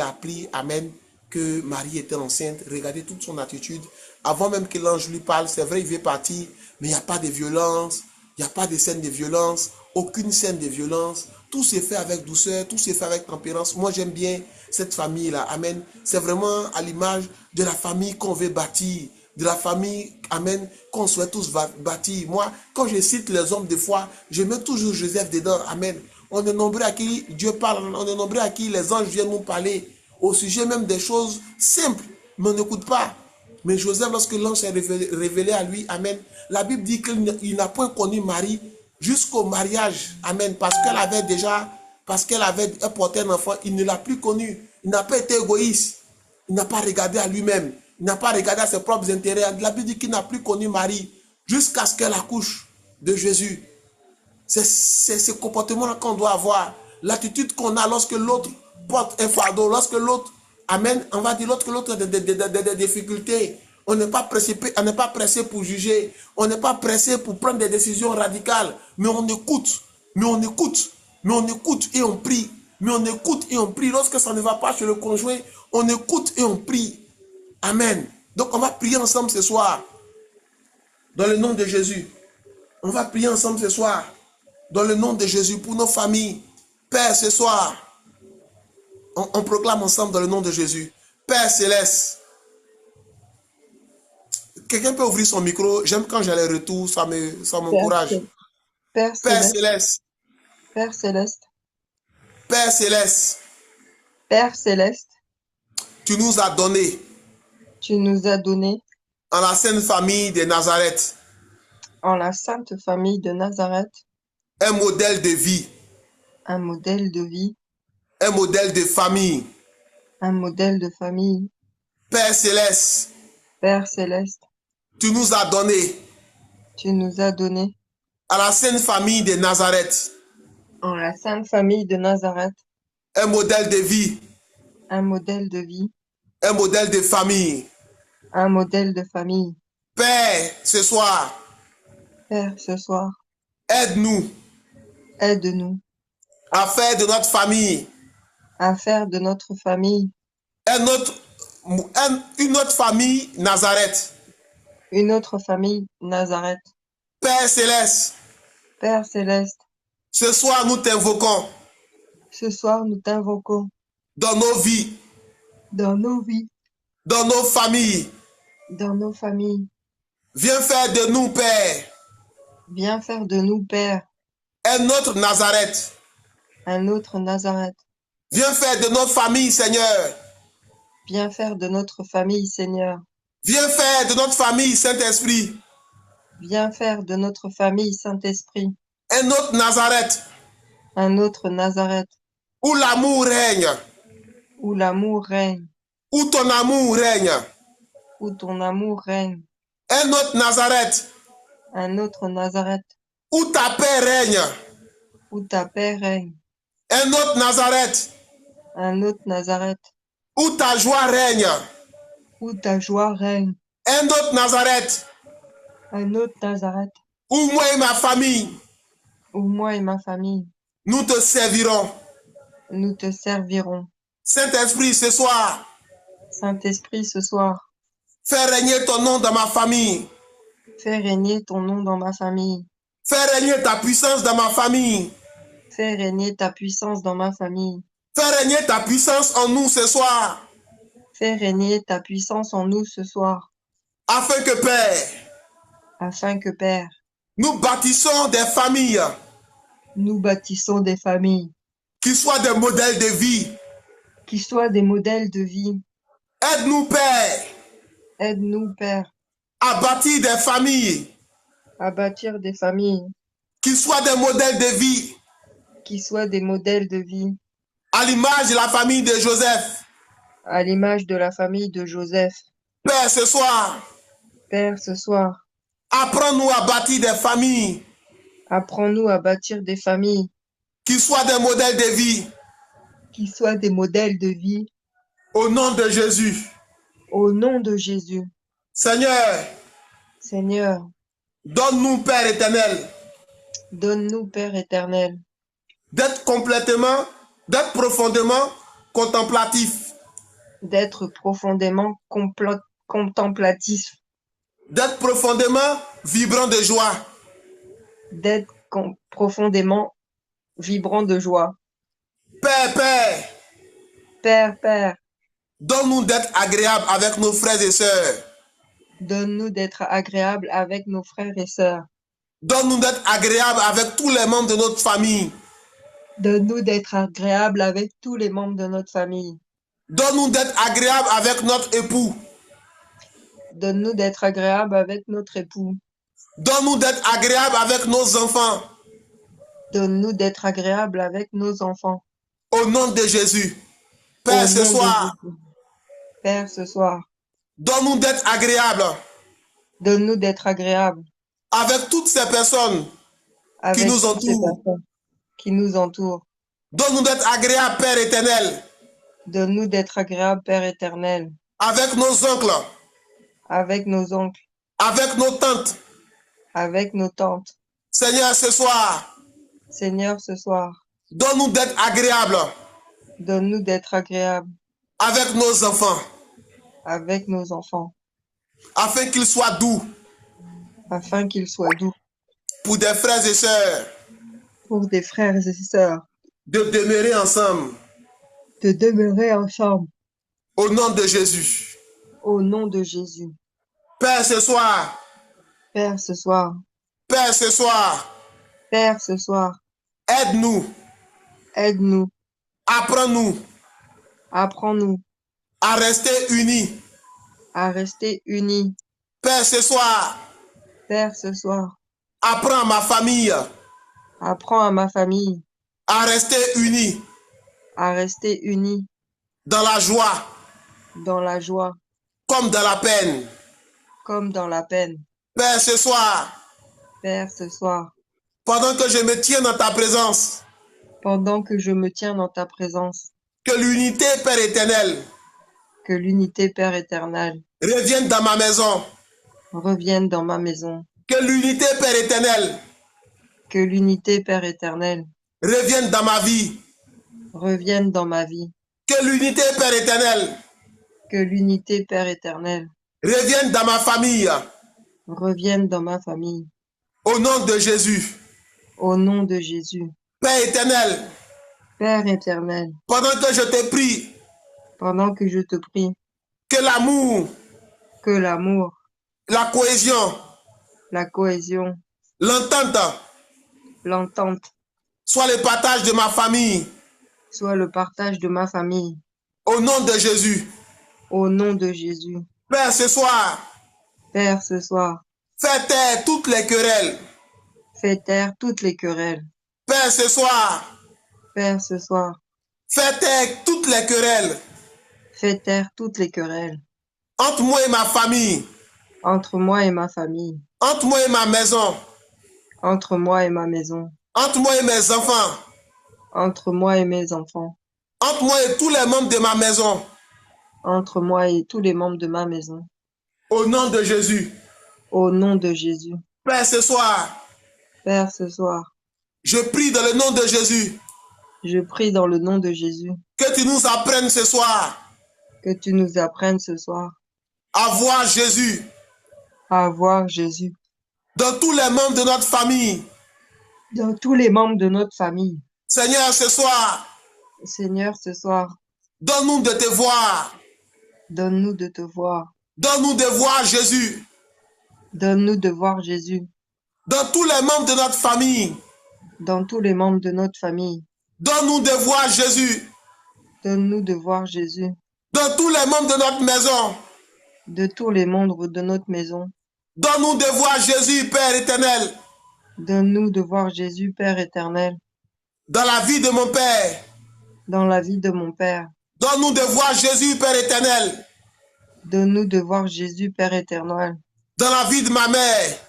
appris, amen, que Marie était enceinte. Regardez toute son attitude. Avant même que l'ange lui parle, c'est vrai, il veut partir, mais il n'y a pas de violence. Il n'y a pas de scène de violence, aucune scène de violence. Tout se fait avec douceur, tout se fait avec tempérance. Moi, j'aime bien cette famille-là. Amen. C'est vraiment à l'image de la famille qu'on veut bâtir. De la famille, amen, qu'on souhaite tous bâtir. Moi, quand je cite les hommes de foi, je mets toujours Joseph dedans. Amen. On est nombreux à qui Dieu parle. On est nombreux à qui les anges viennent nous parler. Au sujet même des choses simples. Mais on n'écoute pas. Mais Joseph, lorsque l'ange s'est révélé à lui, amen, la Bible dit qu'il n'a point connu Marie jusqu'au mariage, amen, parce qu'elle avait porté un enfant, il ne l'a plus connu. Il n'a pas été égoïste. Il n'a pas regardé à lui-même. Il n'a pas regardé à ses propres intérêts. La Bible dit qu'il n'a plus connu Marie jusqu'à ce qu'elle accouche de Jésus. C'est ce comportement qu'on doit avoir. L'attitude qu'on a lorsque l'autre porte un fardeau, lorsque l'autre, amen, on va dire l'autre a des difficultés. On n'est pas pressé pour juger. On n'est pas pressé pour prendre des décisions radicales. Mais on écoute. Mais on écoute. Mais on écoute et on prie. Mais on écoute et on prie. Lorsque ça ne va pas chez le conjoint, on écoute et on prie. Amen. Donc on va prier ensemble ce soir. Dans le nom de Jésus. On va prier ensemble ce soir. Dans le nom de Jésus pour nos familles. Père, ce soir, on proclame ensemble dans le nom de Jésus. Père céleste. Quelqu'un peut ouvrir son micro. J'aime quand j'ai les retours, ça m'encourage. Père céleste. Père céleste. Père céleste. Père céleste. Tu nous as donné. Tu nous as donné. En la sainte famille de Nazareth. En la sainte famille de Nazareth. Un modèle de vie. Un modèle de vie. Un modèle de famille. Un modèle de famille. Père céleste. Père céleste. Tu nous as donné. Tu nous as donné. À la sainte famille de Nazareth. En la sainte famille de Nazareth. Un modèle de vie. Un modèle de vie. Un modèle de famille. Un modèle de famille. Père, ce soir. Père, ce soir. Aide-nous. Aide-nous. À faire de notre famille. À faire de notre famille. Une autre famille Nazareth. Une autre famille Nazareth. Père céleste. Père céleste. Ce soir, nous t'invoquons. Ce soir, nous t'invoquons. Dans nos vies. Dans nos vies. Dans nos familles. Dans nos familles. Viens faire de nous, Père. Viens faire de nous, Père. Un autre Nazareth. Un autre Nazareth. Viens faire de notre famille, Seigneur. Viens faire de notre famille, Seigneur. Viens faire de notre famille, Saint-Esprit. Viens faire de notre famille, Saint-Esprit. Un autre Nazareth. Un autre Nazareth. Où l'amour règne. Où l'amour règne. Où ton amour règne. Où ton amour règne. Un autre Nazareth. Un autre Nazareth. Où ta paix règne. Où ta paix règne. Un autre Nazareth. Un autre Nazareth. Où ta joie règne. Où ta joie règne. Un autre Nazareth. Un autre Nazareth. Où moi et ma famille. Où moi et ma famille. Nous te servirons. Nous te servirons. Saint-Esprit, ce soir. Saint-Esprit, ce soir. Fais régner ton nom dans ma famille. Fais régner ton nom dans ma famille. Fais régner ta puissance dans ma famille. Fais régner ta puissance dans ma famille. Fais régner ta puissance en nous ce soir. Fais régner ta puissance en nous ce soir. Afin que, Père, Afin que, Père, Nous bâtissons des familles Nous bâtissons des familles qui soient des modèles de vie. qui soient des modèles de vie. Aide-nous, Père, Aide-nous, Père, à bâtir des familles à bâtir des familles qui soient des modèles de vie, qui soient des modèles de vie, à l'image de la famille de Joseph. à l'image de la famille de Joseph. Père, ce soir, Père, ce soir, apprends-nous à bâtir des familles apprends-nous à bâtir des familles qui soient des modèles de vie. qui soient des modèles de vie. Au nom de Jésus. Au nom de Jésus. Seigneur, Seigneur, donne-nous, Père éternel, donne-nous, Père éternel, d'être profondément contemplatif, d'être profondément contemplatif, d'être profondément vibrant de joie, d'être profondément vibrant de joie. Père, Père, Père, Père, donne-nous d'être agréable avec nos frères et sœurs. donne-nous d'être agréable avec nos frères et sœurs. Donne-nous d'être agréable avec tous les membres de notre famille. Donne-nous d'être agréable avec tous les membres de notre famille. Donne-nous d'être agréable avec notre époux. Donne-nous d'être agréable avec notre époux. Donne-nous d'être agréable avec nos enfants. Donne-nous d'être agréable avec nos enfants. Au nom de Jésus. Père, ce soir, Père, ce soir, donne-nous d'être agréable donne-nous d'être agréable avec toutes ces personnes avec qui nous toutes ces entourent. personnes qui nous entourent. Donne-nous d'être agréable, Père éternel, Donne-nous d'être agréable, Père éternel, avec nos oncles, avec nos oncles, avec nos tantes. avec nos tantes. Seigneur, ce soir, Seigneur, ce soir, donne-nous d'être agréable donne-nous d'être agréable avec nos enfants, avec nos enfants, afin qu'ils soient doux afin qu'ils soient doux pour des frères et sœurs, pour des frères et sœurs, de demeurer ensemble. de demeurer ensemble. Au nom de Jésus. Au nom de Jésus. Père, ce soir, Père, ce soir, Père, ce soir, Père, ce soir, aide-nous, aide-nous, apprends-nous apprends-nous à rester unis. à rester unis. Père, ce soir, Père, ce soir, apprends à ma famille apprends à ma famille à rester unis à rester unis dans la joie dans la joie comme dans la peine. comme dans la peine. Père, ce soir, Père, ce soir, pendant que je me tiens dans ta présence, pendant que je me tiens dans ta présence, que l'unité, Père éternel, que l'unité, Père éternel, revienne dans ma maison. revienne dans ma maison. Que l'unité, Père éternel, Que l'unité, Père éternel, revienne dans ma vie. revienne dans ma vie. Que l'unité, Père éternel, Que l'unité, Père éternel, revienne dans ma famille. revienne dans ma famille. Au nom de Jésus. Au nom de Jésus. Père éternel, Père éternel, pendant que je te prie, pendant que je te prie, que l'amour, que l'amour, la cohésion, la cohésion, l'entente l'entente soit le partage de ma famille. soit le partage de ma famille. Au nom de Jésus. Au nom de Jésus. Père, ce soir, Père, ce soir, fais taire toutes les querelles. fais taire toutes les querelles. Père, ce soir, Père, ce soir, fais taire toutes les querelles fais taire toutes les querelles entre moi et ma famille, entre moi et ma famille, entre moi et ma maison, entre moi et ma maison, entre moi et mes enfants, entre moi et mes enfants, entre moi et tous les membres de ma maison. entre moi et tous les membres de ma maison. Au nom de Jésus. Au nom de Jésus. Père, ce soir, Père, ce soir, je prie dans le nom de Jésus je prie dans le nom de Jésus que tu nous apprennes ce soir que tu nous apprennes ce soir à voir Jésus à voir Jésus dans tous les membres de notre famille. dans tous les membres de notre famille. Seigneur, ce soir, Seigneur, ce soir, donne-nous de te voir. donne-nous de te voir. Donne-nous de voir Jésus Donne-nous de voir Jésus dans tous les membres de notre famille. dans tous les membres de notre famille. Donne-nous de voir Jésus Donne-nous de voir Jésus dans tous les membres de notre maison. de tous les membres de notre maison. Donne-nous de voir Jésus, Père éternel, Donne-nous de voir Jésus, Père éternel, dans la vie de mon Père. dans la vie de mon Père. Donne-nous de voir Jésus, Père éternel, Donne-nous de voir Jésus, Père éternel, dans la vie de ma mère.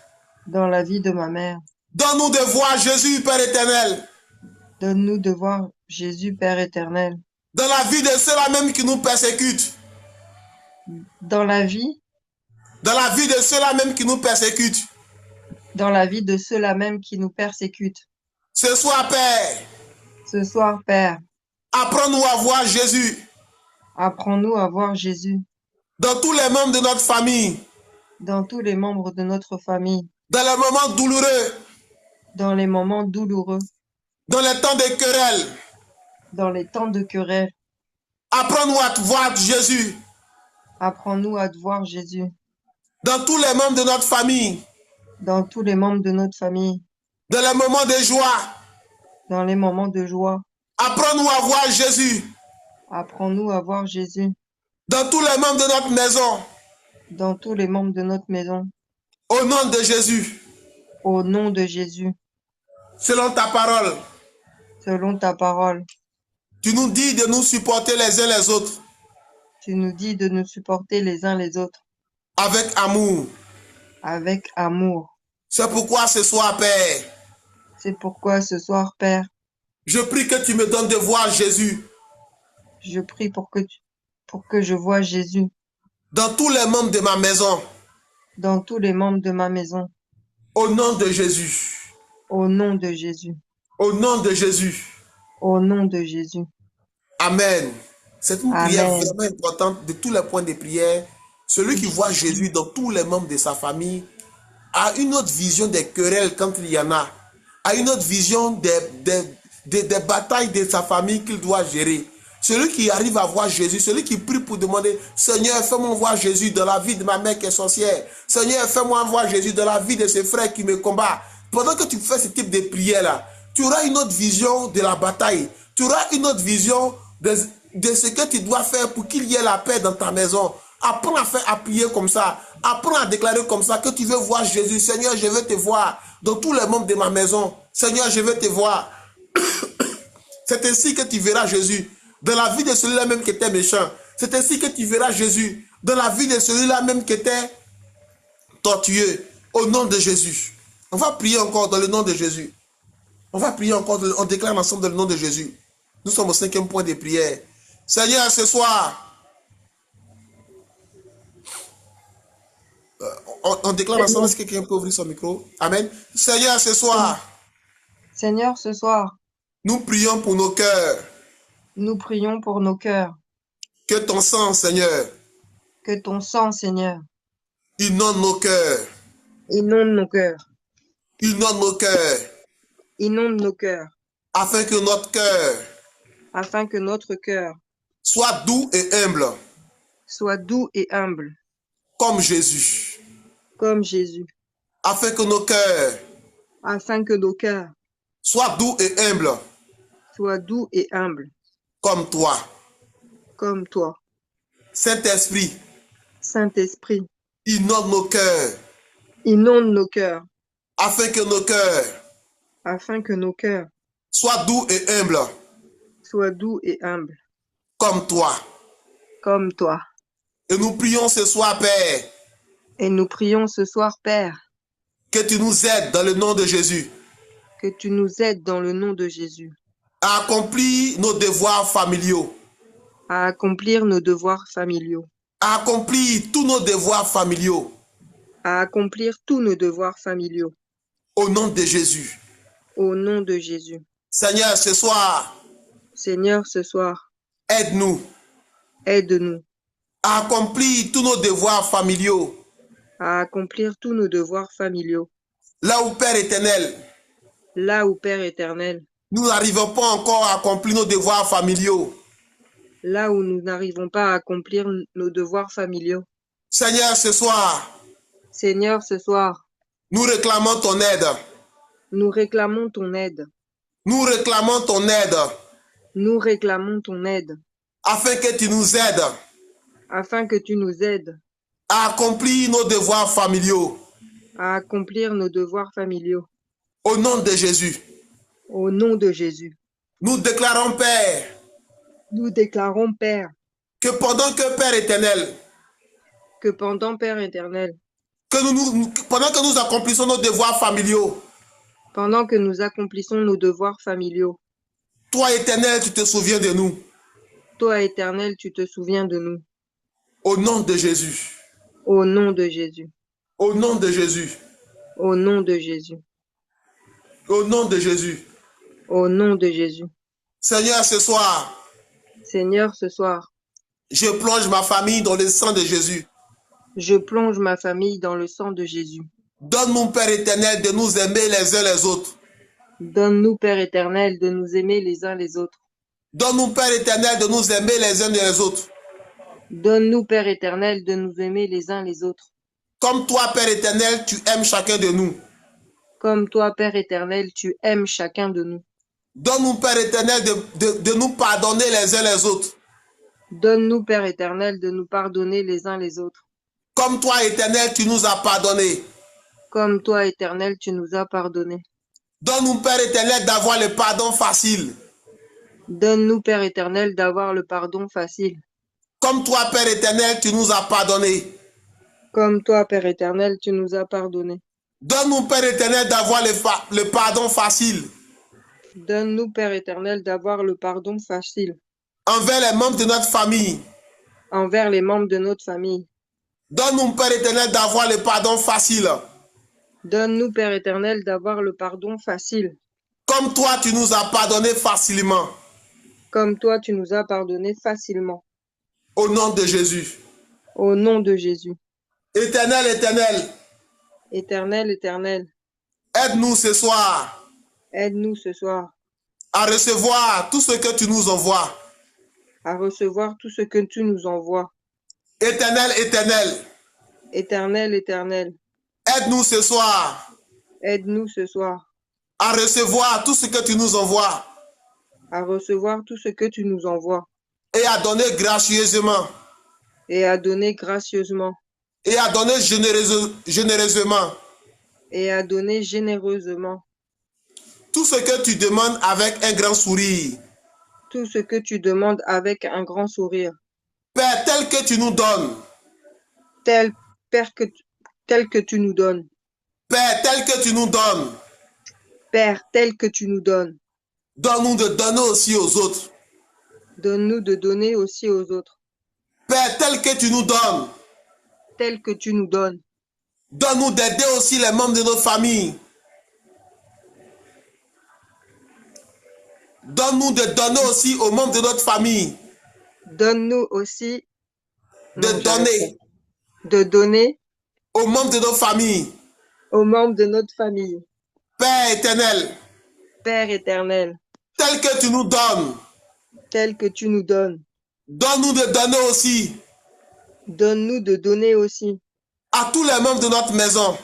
dans la vie de ma mère. Donne-nous de voir Jésus, Père éternel, Donne-nous de voir Jésus, Père éternel, dans la vie de ceux-là même qui nous persécutent. dans la vie De ceux-là même qui nous persécutent. dans la vie de ceux-là même qui nous persécutent. Ce soir, Père, Ce soir, Père, apprends-nous à voir Jésus apprends-nous à voir Jésus dans tous les membres de notre famille, dans tous les membres de notre famille, dans les moments douloureux, dans les moments douloureux, dans les temps de querelle. dans les temps de querelle. Apprends-nous à voir Jésus Apprends-nous à te voir Jésus dans tous les membres de notre famille, dans tous les membres de notre famille, dans les moments de joie. dans les moments de joie. Apprends-nous à voir Jésus Apprends-nous à voir Jésus dans tous les membres de notre maison. dans tous les membres de notre maison. Au nom de Jésus, Au nom de Jésus, selon ta parole, selon ta parole, tu nous dis de nous supporter les uns les autres tu nous dis de nous supporter les uns les autres avec amour. avec amour. C'est pourquoi ce soir, Père, C'est pourquoi ce soir, Père, je prie que tu me donnes de voir Jésus je prie pour que je voie Jésus dans tous les membres de ma maison. dans tous les membres de ma maison. Au nom de Jésus. Au nom de Jésus. Au nom de Jésus. Au nom de Jésus. Amen. C'est une prière Amen. vraiment importante de tous les points de prière. Celui qui voit Jésus dans tous les membres de sa famille a une autre vision des querelles quand il y en a, a une autre vision des batailles de sa famille qu'il doit gérer. Celui qui arrive à voir Jésus, celui qui prie pour demander, Seigneur, fais-moi voir Jésus dans la vie de ma mère qui est sorcière. Seigneur, fais-moi voir Jésus dans la vie de ses frères qui me combattent. Pendant que tu fais ce type de prière-là, tu auras une autre vision de la bataille. Tu auras une autre vision de ce que tu dois faire pour qu'il y ait la paix dans ta maison. Apprends à faire appuyer comme ça. Apprends à déclarer comme ça que tu veux voir Jésus. Seigneur, je veux te voir dans tous les membres de ma maison. Seigneur, je veux te voir. C'est ainsi que tu verras Jésus dans la vie de celui-là même qui était méchant. C'est ainsi que tu verras Jésus dans la vie de celui-là même qui était tortueux. Au nom de Jésus. On va prier encore dans le nom de Jésus. On va prier encore, on déclare ensemble dans le nom de Jésus. Nous sommes au 5e point de prière. Seigneur, ce soir, on déclare ensemble. Est-ce que quelqu'un peut ouvrir son micro? Amen. Seigneur, ce soir, Seigneur, ce soir, nous prions pour nos cœurs. nous prions pour nos cœurs. Que ton sang, Seigneur, Que ton sang, Seigneur, inonde nos cœurs. inonde nos cœurs. Inonde nos cœurs. Inonde nos cœurs, Afin que notre cœur afin que notre cœur soit doux et humble, soit doux et humble, comme Jésus. comme Jésus. Afin que nos cœurs Afin que nos cœurs soient doux et humbles, soient doux et humbles, comme toi. comme toi. Saint-Esprit, Saint-Esprit, inonde nos cœurs, inonde nos cœurs, afin que nos cœurs afin que nos cœurs soient doux et humbles, soient doux et humbles, comme toi. comme toi. Et nous prions ce soir, Père, Et nous prions ce soir, Père, que tu nous aides dans le nom de Jésus que tu nous aides dans le nom de Jésus à accomplir nos devoirs familiaux, à accomplir nos devoirs familiaux, à accomplir tous nos devoirs familiaux, à accomplir tous nos devoirs familiaux, au nom de Jésus. au nom de Jésus. Seigneur, ce soir, Seigneur, ce soir, aide-nous aide-nous à accomplir tous nos devoirs familiaux, à accomplir tous nos devoirs familiaux, là où, Père éternel, là où, Père éternel, nous n'arrivons pas encore à accomplir nos devoirs familiaux. là où nous n'arrivons pas à accomplir nos devoirs familiaux. Seigneur, ce soir, Seigneur, ce soir, Nous réclamons ton aide. Nous réclamons ton aide. Nous réclamons ton aide. Nous réclamons ton aide. Afin que tu nous aides Afin que tu nous aides à accomplir nos devoirs familiaux. à accomplir nos devoirs familiaux. Au nom de Jésus. Au nom de Jésus. Nous déclarons, Père, Nous déclarons, Père, que pendant que Père éternel, que pendant, Père éternel, pendant que nous accomplissons nos devoirs familiaux, pendant que nous accomplissons nos devoirs familiaux, toi éternel, tu te souviens de nous. toi éternel, tu te souviens de nous. Au nom de Jésus. Au nom de Jésus. Au nom de Jésus. Au nom de Jésus. Au nom de Jésus. Au nom de Jésus. Seigneur, ce soir, Seigneur, ce soir, je plonge ma famille dans le sang de Jésus. je plonge ma famille dans le sang de Jésus. Donne-nous, Père éternel, de nous aimer les uns les autres. Donne-nous, Père éternel, de nous aimer les uns les autres. Donne-nous, Père éternel, de nous aimer les uns les autres. Donne-nous, Père éternel, de nous aimer les uns les autres. Comme toi, Père éternel, tu aimes chacun de nous. Comme toi, Père éternel, tu aimes chacun de nous. Donne-nous, Père éternel, de nous pardonner les uns les autres. Donne-nous, Père éternel, de nous pardonner les uns les autres. Comme toi, éternel, tu nous as pardonné. Comme toi, éternel, tu nous as pardonné. Donne-nous, Père éternel, d'avoir le pardon facile. Donne-nous, Père éternel, d'avoir le pardon facile. Comme toi, Père éternel, tu nous as pardonné. Comme toi, Père éternel, tu nous as pardonné. Donne-nous, Père éternel, d'avoir le pardon facile. Donne-nous, Père éternel, d'avoir le pardon facile. Envers les membres de notre famille. Envers les membres de notre famille. Donne-nous, Père éternel, d'avoir le pardon facile. Donne-nous, Père éternel, d'avoir le pardon facile. Comme toi, tu nous as pardonné facilement. Comme toi, tu nous as pardonné facilement. Au nom de Jésus. Au nom de Jésus. Éternel, éternel. Éternel, éternel. Aide-nous ce soir. Aide-nous ce soir. À recevoir tout ce que tu nous envoies. À recevoir tout ce que tu nous envoies. Éternel, éternel. Éternel, éternel. Aide-nous ce soir. Aide-nous ce soir. À recevoir tout ce que tu nous envoies. À recevoir tout ce que tu nous envoies. Et à donner gracieusement. Et à donner gracieusement. Et à donner généreusement. Et à donner généreusement. Tout ce que tu demandes avec un grand sourire. Tout ce que tu demandes avec un grand sourire. Père, tel que tu nous donnes. Tel que tu nous donnes. Père, tel que tu nous donnes. Père, tel que tu nous donnes. Donne-nous de donner aussi aux autres. Donne-nous de donner aussi aux autres. Père, tel que tu nous donnes. Tel que tu nous donnes. Donne-nous d'aider aussi les membres de notre famille. Donne-nous de donner aussi aux membres de notre famille. Donne-nous aussi De donner aux membres de notre famille. Aux membres de notre famille. Père éternel. Père éternel. Tel que tu nous donnes. Tel que tu nous donnes. Donne-nous de donner aussi. Donne-nous de donner aussi. À tous les membres de notre maison.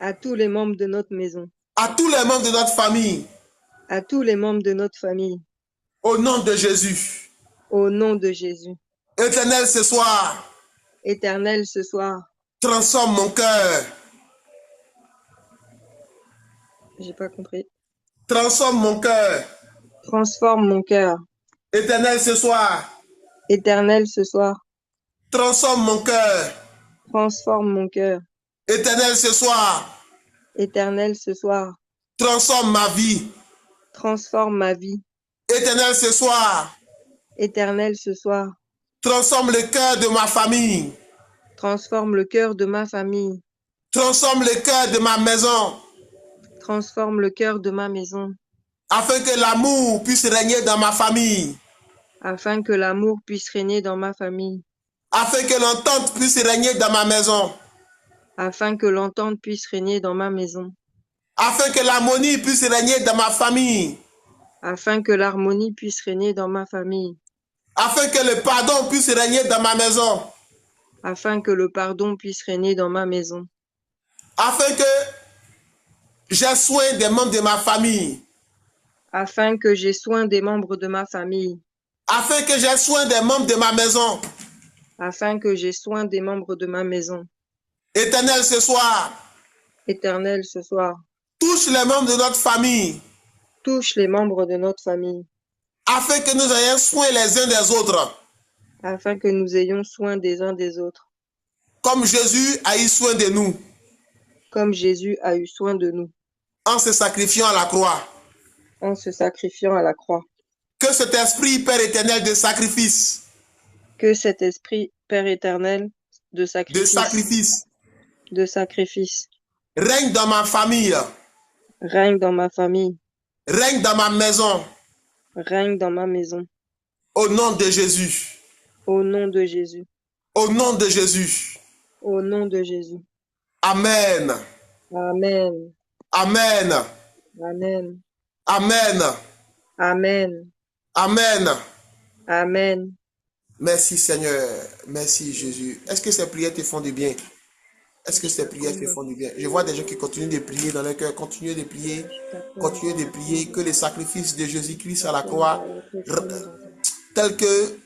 À tous les membres de notre maison. À tous les membres de notre famille. À tous les membres de notre famille. Au nom de Jésus. Au nom de Jésus. Éternel, ce soir. Éternel, ce soir. Transforme mon cœur. J'ai pas compris. Transforme mon cœur. Transforme mon cœur. Éternel, ce soir. Éternel, ce soir. Transforme mon cœur. Transforme mon cœur. Éternel, ce soir. Éternel, ce soir. Transforme ma vie. Transforme ma vie. Éternel, ce soir. Éternel, ce soir. Transforme le cœur de ma famille. Transforme le cœur de ma famille. Transforme le cœur de ma maison. Transforme le cœur de ma maison. Afin que l'amour puisse régner dans ma famille. Afin que l'amour puisse régner dans ma famille. Afin que l'entente puisse régner dans ma maison. Afin que l'entente puisse régner dans ma maison. Afin que l'harmonie puisse régner dans ma famille. Afin que l'harmonie puisse régner dans ma famille. Afin que le pardon puisse régner dans ma maison. Afin que le pardon puisse régner dans ma maison. Afin que j'ai soin des membres de ma famille, afin que j'ai soin des membres de ma famille, afin que j'ai soin des membres de ma maison. afin que j'ai soin des membres de ma maison. Éternel, ce soir, Éternel, ce soir, touche les membres de notre famille, touche les membres de notre famille, afin que nous ayons soin les uns des autres, afin que nous ayons soin des uns des autres, comme Jésus a eu soin de nous, comme Jésus a eu soin de nous, en se sacrifiant à la croix. en se sacrifiant à la croix. Que cet esprit, Père éternel, de sacrifice, Que cet esprit, Père éternel, de de sacrifice, sacrifice, règne dans ma famille, règne dans ma famille, règne dans ma maison, règne dans ma maison, au nom de Jésus, au nom de Jésus, au nom de Jésus. au nom de Jésus. Amen, Amen, amen, amen, amen, amen, amen. amen. Merci Seigneur, merci Jésus. Est-ce que ces prières te font du bien? Est-ce que ces prières te font du bien? Je vois des gens qui continuent de prier dans leur cœur, continuez de prier, que le sacrifice de Jésus-Christ à la croix, tel que,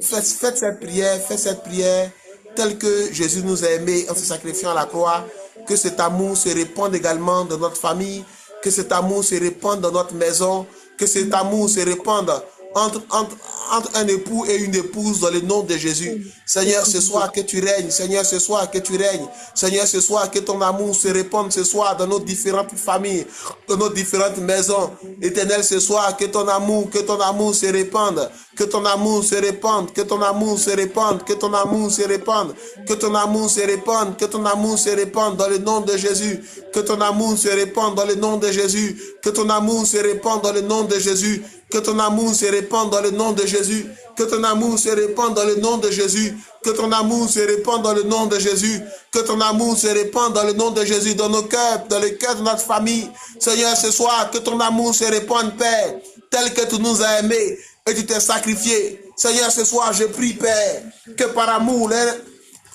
faites cette prière, tel que Jésus nous a aimés en se sacrifiant à la croix, que cet amour se répande également dans notre famille, que cet amour se répande dans notre maison, que cet amour se répande entre un époux et une épouse dans le nom de Jésus. Seigneur, ce soir que tu règnes. Seigneur, ce soir que tu règnes. Seigneur, ce soir que ton amour se répande ce soir dans nos différentes familles, dans nos différentes maisons. Éternel, ce soir que ton amour se répande. Que ton amour se répande, que ton amour se répande, que ton amour se répande, que ton amour se répande, que ton amour se répande dans le nom de Jésus. Que ton amour se répande dans le nom de Jésus. Que ton amour se répande dans le nom de Jésus. Que ton amour se répande dans le nom de Jésus. Que ton amour se répande dans le nom de Jésus. Que ton amour se répande dans le nom de Jésus. Que ton amour se répande dans le nom de Jésus, dans nos cœurs, dans le cœur de notre famille. Seigneur, ce soir, que ton amour se répande, Père, tel que tu nous as aimés et tu t'es sacrifié. Seigneur, ce soir, je prie, Père, que par amour,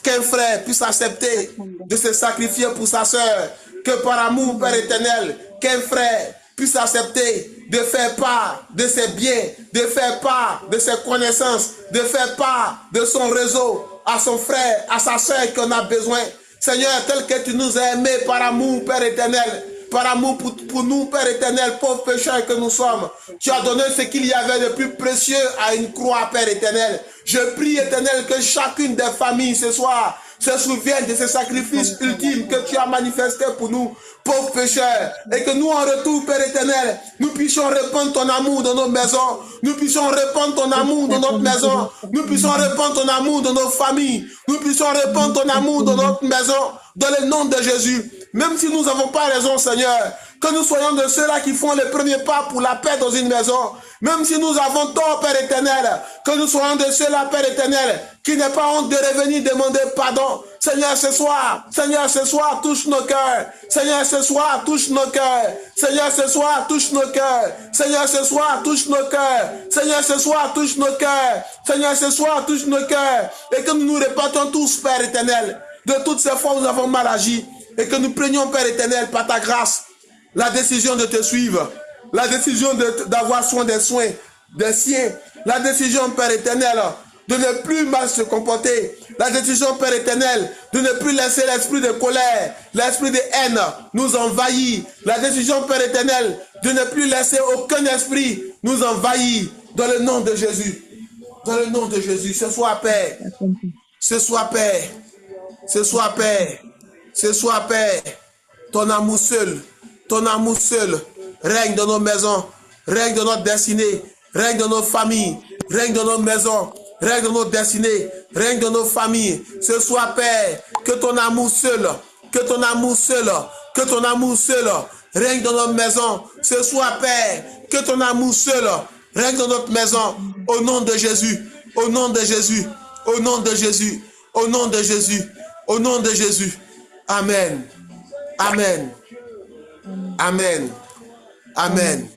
qu'un frère puisse accepter de se sacrifier pour sa sœur. Que par amour, Père éternel, qu'un frère puisse accepter de faire part de ses biens, de faire part de ses connaissances, de faire part de son réseau à son frère, à sa sœur qui en a besoin. Seigneur, tel que tu nous as aimés par amour, Père éternel, par amour pour nous, Père éternel, pauvres pécheurs que nous sommes, tu as donné ce qu'il y avait de plus précieux à une croix, Père éternel. Je prie, éternel, que chacune des familles ce soir se souvienne de ce sacrifice ultime que tu as manifesté pour nous, pauvres pécheurs, et que nous, en retour, Père éternel, nous puissions répandre ton amour dans nos maisons, nous puissions répandre ton amour dans notre maison, nous puissions répandre ton amour dans nos familles, nous puissions répandre ton amour dans notre maison, dans le nom de Jésus. Même si nous n'avons pas raison, Seigneur, que nous soyons de ceux-là qui font le premier pas pour la paix dans une maison. Même si nous avons tort, Père éternel, que nous soyons de ceux-là, Père éternel, qui n'aient pas honte de revenir demander pardon. Seigneur, ce soir, touche nos cœurs. Seigneur, ce soir, touche nos cœurs. Seigneur, ce soir, touche nos cœurs. Seigneur, ce soir, touche nos cœurs. Seigneur, ce soir, touche nos cœurs. Seigneur, ce soir, touche nos cœurs. Et que nous nous répandons tous, Père éternel, de toutes ces fois où nous avons mal agi. Et que nous prenions, Père éternel, par ta grâce, la décision de te suivre, la décision d'avoir soin des siens, la décision, Père éternel, de ne plus mal se comporter, la décision, Père éternel, de ne plus laisser l'esprit de colère, l'esprit de haine nous envahir, la décision, Père éternel, de ne plus laisser aucun esprit nous envahir, dans le nom de Jésus, dans le nom de Jésus. Ce soir, Père, ce soir, Père, ce soir, Père, ce soir, Père, ton amour seul, règne dans nos maisons, règne dans notre destinée, règne dans nos familles, règne dans nos maisons, règne dans nos destinées, règne dans nos familles. Ce soir, Père, que ton amour seul, que ton amour seul, que ton amour seul règne dans nos maisons. Ce soir, Père, que ton amour seul règne dans notre maison. Au nom de Jésus, au nom de Jésus, au nom de Jésus, au nom de Jésus, au nom de Jésus. Amen. Amen. Amen. Amen.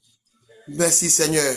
Merci Seigneur.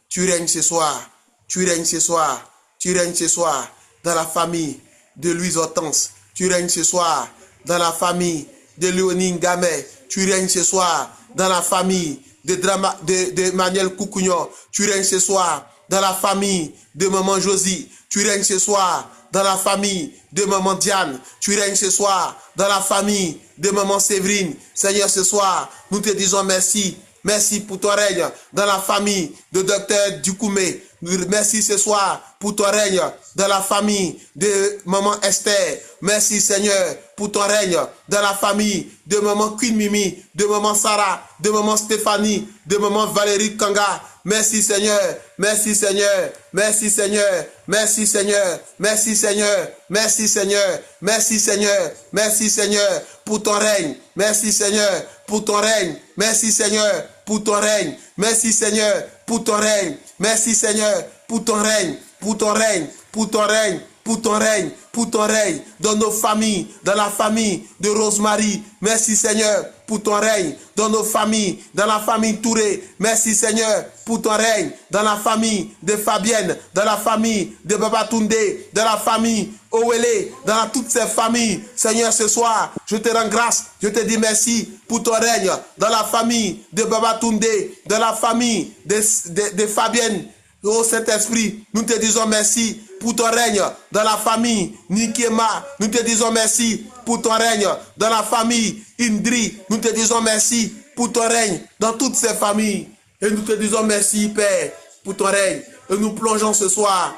Tu règnes ce soir. Tu règnes ce soir. Tu règnes ce soir dans la famille de Louise Hortense. Tu règnes ce soir dans la famille de Léonie Ngamet. tu règnes ce soir dans la famille de Manuel Koukouignon. Tu règnes ce soir dans la famille de maman Josie. Tu règnes ce soir dans la famille de maman Diane. Tu règnes ce soir dans la famille de maman Séverine. Seigneur, ce soir, nous te disons merci. Merci pour ton règne dans la famille de Docteur Dukoumé. Merci ce soir pour ton règne dans la famille de maman Esther. Merci Seigneur pour ton règne dans la famille de maman Queen Mimi, de maman Sarah, de maman Stéphanie, de maman Valérie Kanga. Merci Seigneur, merci Seigneur, merci Seigneur, merci Seigneur, merci Seigneur, merci Seigneur, merci Seigneur, merci Seigneur pour ton règne. Merci Seigneur pour ton règne. Merci Seigneur pour ton règne. Merci Seigneur pour ton règne. Merci Seigneur pour ton règne, pour ton règne, pour ton règne, pour ton règne, pour ton règne dans nos familles, dans la famille de Rosemary. Merci Seigneur pour ton règne dans nos familles, dans la famille Touré. Merci Seigneur pour ton règne dans la famille de Fabienne, dans la famille de Babatunde, dans la famille Owele, dans toutes ces familles. Seigneur, ce soir, je te rends grâce, je te dis merci pour ton règne dans la famille de Babatunde, dans la famille de Fabienne. Ô Saint-Esprit, nous te disons merci pour ton règne dans la famille Nikema. Nous te disons merci pour ton règne dans la famille Indri. Nous te disons merci pour ton règne dans toutes ces familles. Et nous te disons merci, Père, pour ton règne. Et nous plongeons ce soir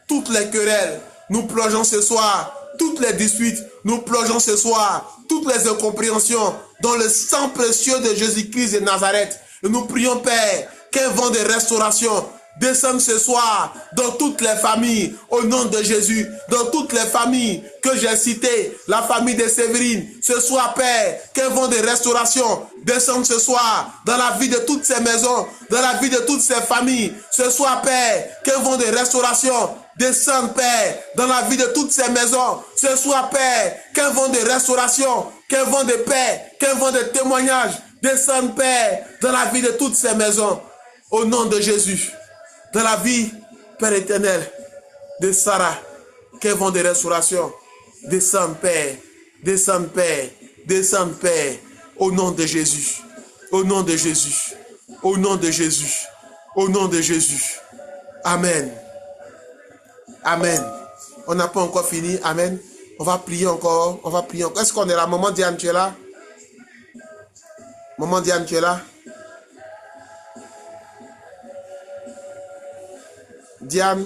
toutes les querelles. Nous plongeons ce soir toutes les disputes. Nous plongeons ce soir toutes les incompréhensions dans le sang précieux de Jésus-Christ de Nazareth. Et nous prions, Père, qu'un vent de restauration descende ce soir dans toutes les familles, au nom de Jésus, dans toutes les familles que j'ai citées, la famille de Séverine. Ce soir, Père, qu'un vent de restauration descende ce soir dans la vie de toutes ces maisons, dans la vie de toutes ces familles. Ce soir, Père, qu'un vent de restauration descende, Père, dans la vie de toutes ces maisons. Ce soir, Père, qu'un vent de restauration, qu'un vent de paix, qu'un vent de témoignage descende, Père, dans la vie de toutes ces maisons, au nom de Jésus. Dans la vie, Père éternel, de Sarah, qu'un vent de restauration descende, Père, descende, Père, descende, Père, au nom de Jésus, au nom de Jésus, au nom de Jésus, au nom de Jésus. Amen. Amen. On n'a pas encore fini. Amen. On va prier encore. On va prier encore. Est-ce qu'on est là? Maman Diane, tu es là? Maman Diane, tu es là? Diane,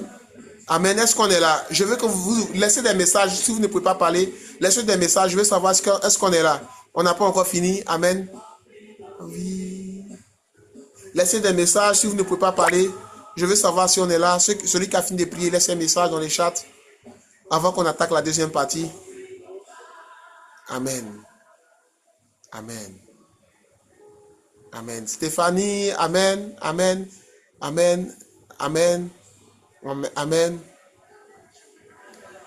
amen. Est-ce qu'on est là? Je veux que vous laissez des messages. Si vous ne pouvez pas parler, laissez des messages. Je veux savoir est-ce qu'on est là. On n'a pas encore fini. Amen. Oui. Laissez des messages. Si vous ne pouvez pas parler, je veux savoir si on est là. Celui qui a fini de prier, laissez un message dans les chats avant qu'on attaque la deuxième partie. Amen. Amen. Amen. Stéphanie, amen. Amen. Amen. Amen. Amen.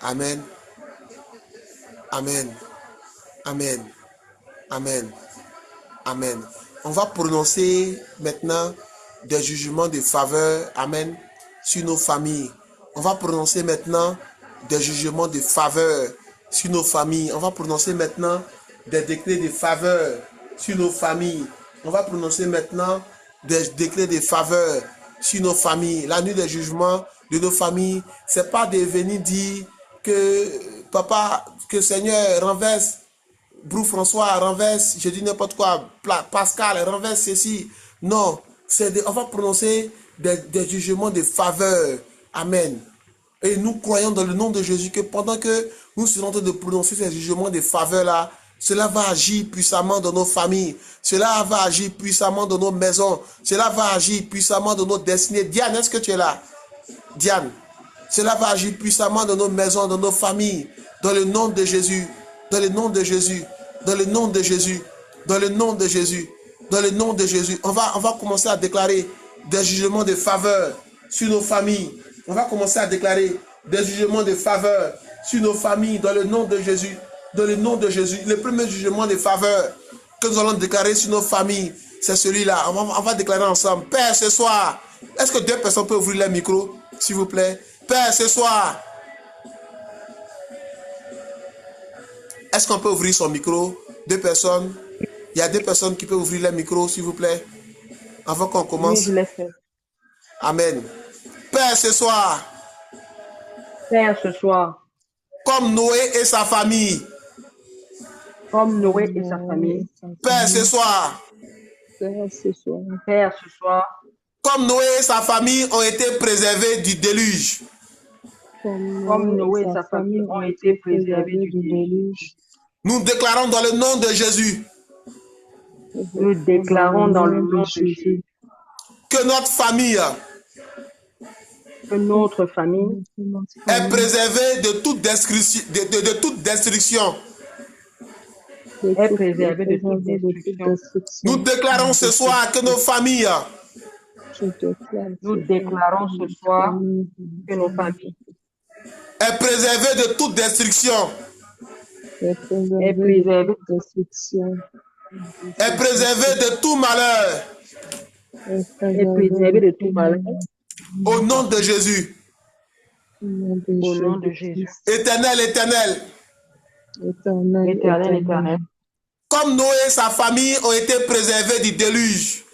Amen. Amen. Amen. Amen. Amen. On va prononcer maintenant des jugements de faveur. Amen. Sur nos familles. On va prononcer maintenant des jugements de faveur sur nos familles. On va prononcer maintenant des décrets de faveur sur nos familles. On va prononcer maintenant des décrets de faveur sur nos familles. La nuit des jugements de nos familles, c'est pas de venir dire que papa, que Seigneur renverse Brou François, renverse, je dis n'importe quoi, Pascal, renverse ceci. Non, on va prononcer des jugements de faveur. Amen. Et nous croyons dans le nom de Jésus que pendant que nous sommes en train de prononcer ces jugements de faveur là, cela va agir puissamment dans nos familles. Cela va agir puissamment dans nos maisons. Cela va agir puissamment dans nos destinées. Diane, est-ce que tu es là? Diane, cela va agir puissamment dans nos maisons, dans nos familles. Dans le nom de Jésus. Dans le nom de Jésus. Dans le nom de Jésus. Dans le nom de Jésus. Dans le nom de Jésus. On va commencer à déclarer des jugements de faveur sur nos familles. On va commencer à déclarer des jugements de faveur sur nos familles. Dans le nom de Jésus. Dans le nom de Jésus. Le premier jugement de faveur que nous allons déclarer sur nos familles, c'est celui-là. On va déclarer ensemble. Père, ce soir, est-ce que 2 personnes peuvent ouvrir leur micro, s'il vous plaît? Père, ce soir, est-ce qu'on peut ouvrir son micro? 2 personnes. Il y a des personnes qui peuvent ouvrir les micros, s'il vous plaît, avant qu'on Oui, commence. je l'ai fait. Amen. Père, ce soir, Père, ce soir, comme Noé et sa famille, comme Noé et sa famille, Père, ce soir, Père, ce soir, Père, ce soir, comme Noé et sa famille ont été préservés du déluge, comme Noé et sa famille ont été préservés du déluge, déluge, nous déclarons dans le nom de Jésus nous déclarons dans le nom de Jésus que notre famille que notre famille est préservée de toute destruction, de toute destruction. est préservée de toute destruction. Nous déclarons ce soir que nos familles Nous déclarons ce soir que nos familles est préservée de toute destruction, est est préservée de destruction, est préservée de tout malheur. est préservée de tout malheur Au nom de Jésus. Au nom de au nom de Jésus. Éternel, éternel, Éternel, éternel, comme Noé et sa famille ont été préservés du déluge,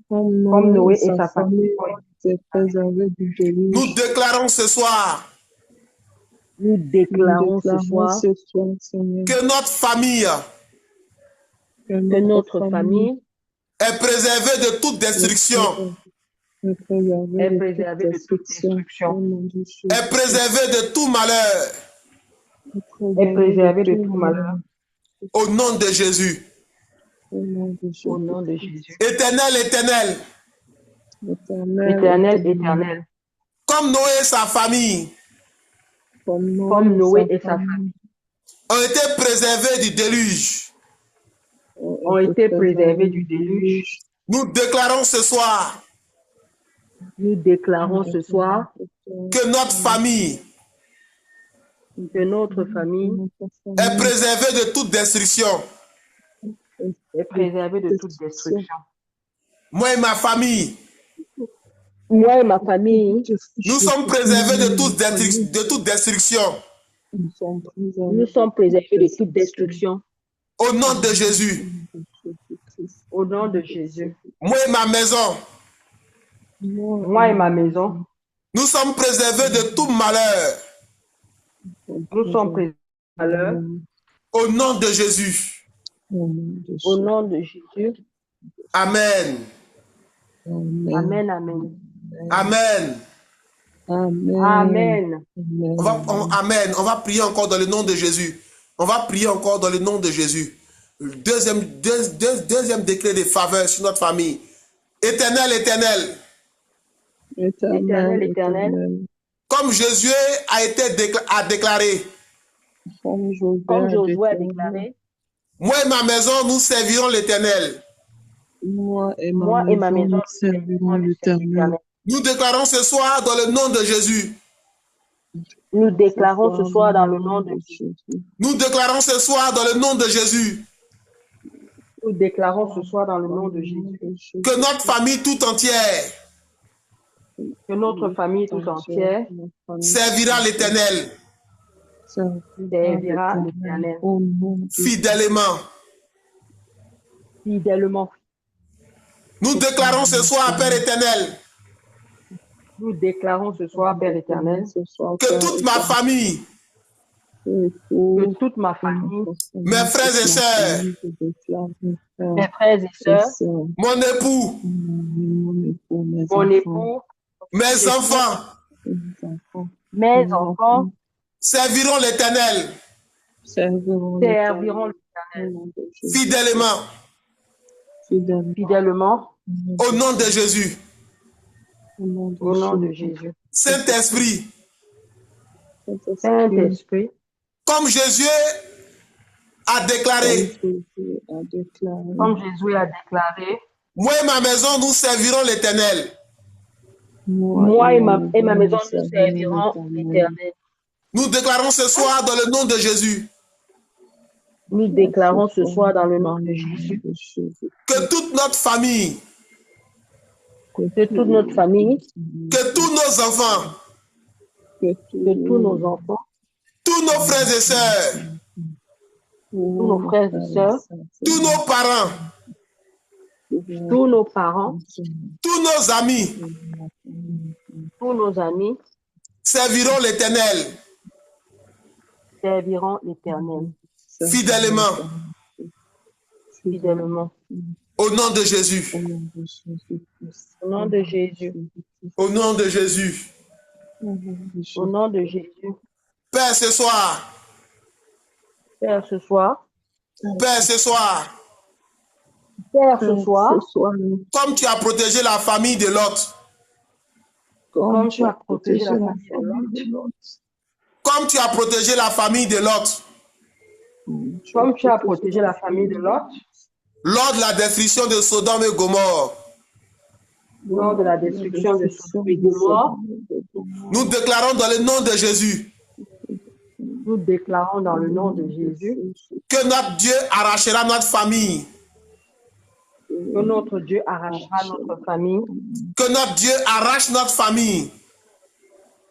comme Noé et sa famille ont été préservés du déluge. nous déclarons ce soir nous déclarons ce soir Seigneur, que notre famille que notre famille est préservée de toute destruction, est est préservée de toute destruction, est préservée de tout malheur. est préservée de tout malheur Au nom de Jésus. Au nom de Jésus. au nom de Jésus. Éternel, éternel, Éternel, éternel, comme Noé et sa famille comme Noé et sa famille ont été préservés du déluge, ont été préservés du déluge, nous déclarons ce soir nous déclarons ce soir que notre famille que notre famille est préservée de toute destruction. est préservée de toute destruction. Moi et ma famille, Moi et ma famille, nous sommes préservés de toute destruction. nous sommes préservés de toute destruction. Au nom de Jésus. Au nom de Jésus. Moi et ma maison, Moi et ma maison, nous sommes préservés de tout malheur. nous sommes préservés de malheur. Au nom de Jésus. Au nom de Jésus. Amen. Amen, amen. Amen. Amen. Amen. On va prier encore dans le nom de Jésus. On va prier encore dans le nom de Jésus. Deuxième décret de faveur sur notre famille. Éternel, éternel. Éternel, éternel. Comme Jésus a déclaré. Comme Josué a déclaré. Moi et ma maison, nous servirons l'Éternel. Moi et ma maison, nous servirons l'Éternel. Nous déclarons ce soir dans le nom de Jésus. Nous déclarons ce soir dans le nom de Jésus. Nous déclarons ce soir dans le nom de Jésus. Nous déclarons ce soir dans le nom de Jésus. Que notre famille tout entière que notre famille tout entière servira l'Éternel. Servira l'Éternel. Fidèlement. Fidèlement. Nous déclarons ce soir, Père éternel. Nous déclarons ce soir, Père éternel, que toute ma famille, que toute ma famille, mes frères et sœurs, mes frères et sœurs, mon époux, mes enfants, serviront l'Éternel. Serviront l'Éternel. Fidèlement. Fidèlement. Au nom de Jésus. Au nom de Jésus. Saint-Esprit. Saint-Esprit. Comme Jésus a déclaré. Comme Jésus a déclaré. Moi et ma maison, nous servirons l'Éternel. Moi et ma maison, nous servirons l'Éternel. Nous déclarons ce soir dans le nom de Jésus. Nous déclarons ce soir dans le nom de Jésus que toute notre famille, que tous nos enfants, tous nos frères et sœurs, tous nos frères et sœurs, tous nos parents, tous nos parents, tous nos amis tous nos amis serviront l'Éternel serviront l'Éternel fidèlement fidèlement. au nom de Jésus. Au nom de Jésus. Au nom de Jésus. Au nom de Jésus. Père, ce soir, Père, ce soir, Père, ce soir, Père, ce soir, comme tu as protégé la famille de Lot, comme tu as protégé la famille de Lot, comme tu as protégé la famille de Lot, comme tu as protégé la famille de Lot, lors de la destruction de Sodome et Gomorrhe, lors de la destruction de Sodome et Gomorrhe, nous déclarons dans le nom de Jésus nous déclarons dans le nom de Jésus que notre Dieu arrachera notre famille, que notre Dieu arrachera notre famille, que notre Dieu arrache notre famille,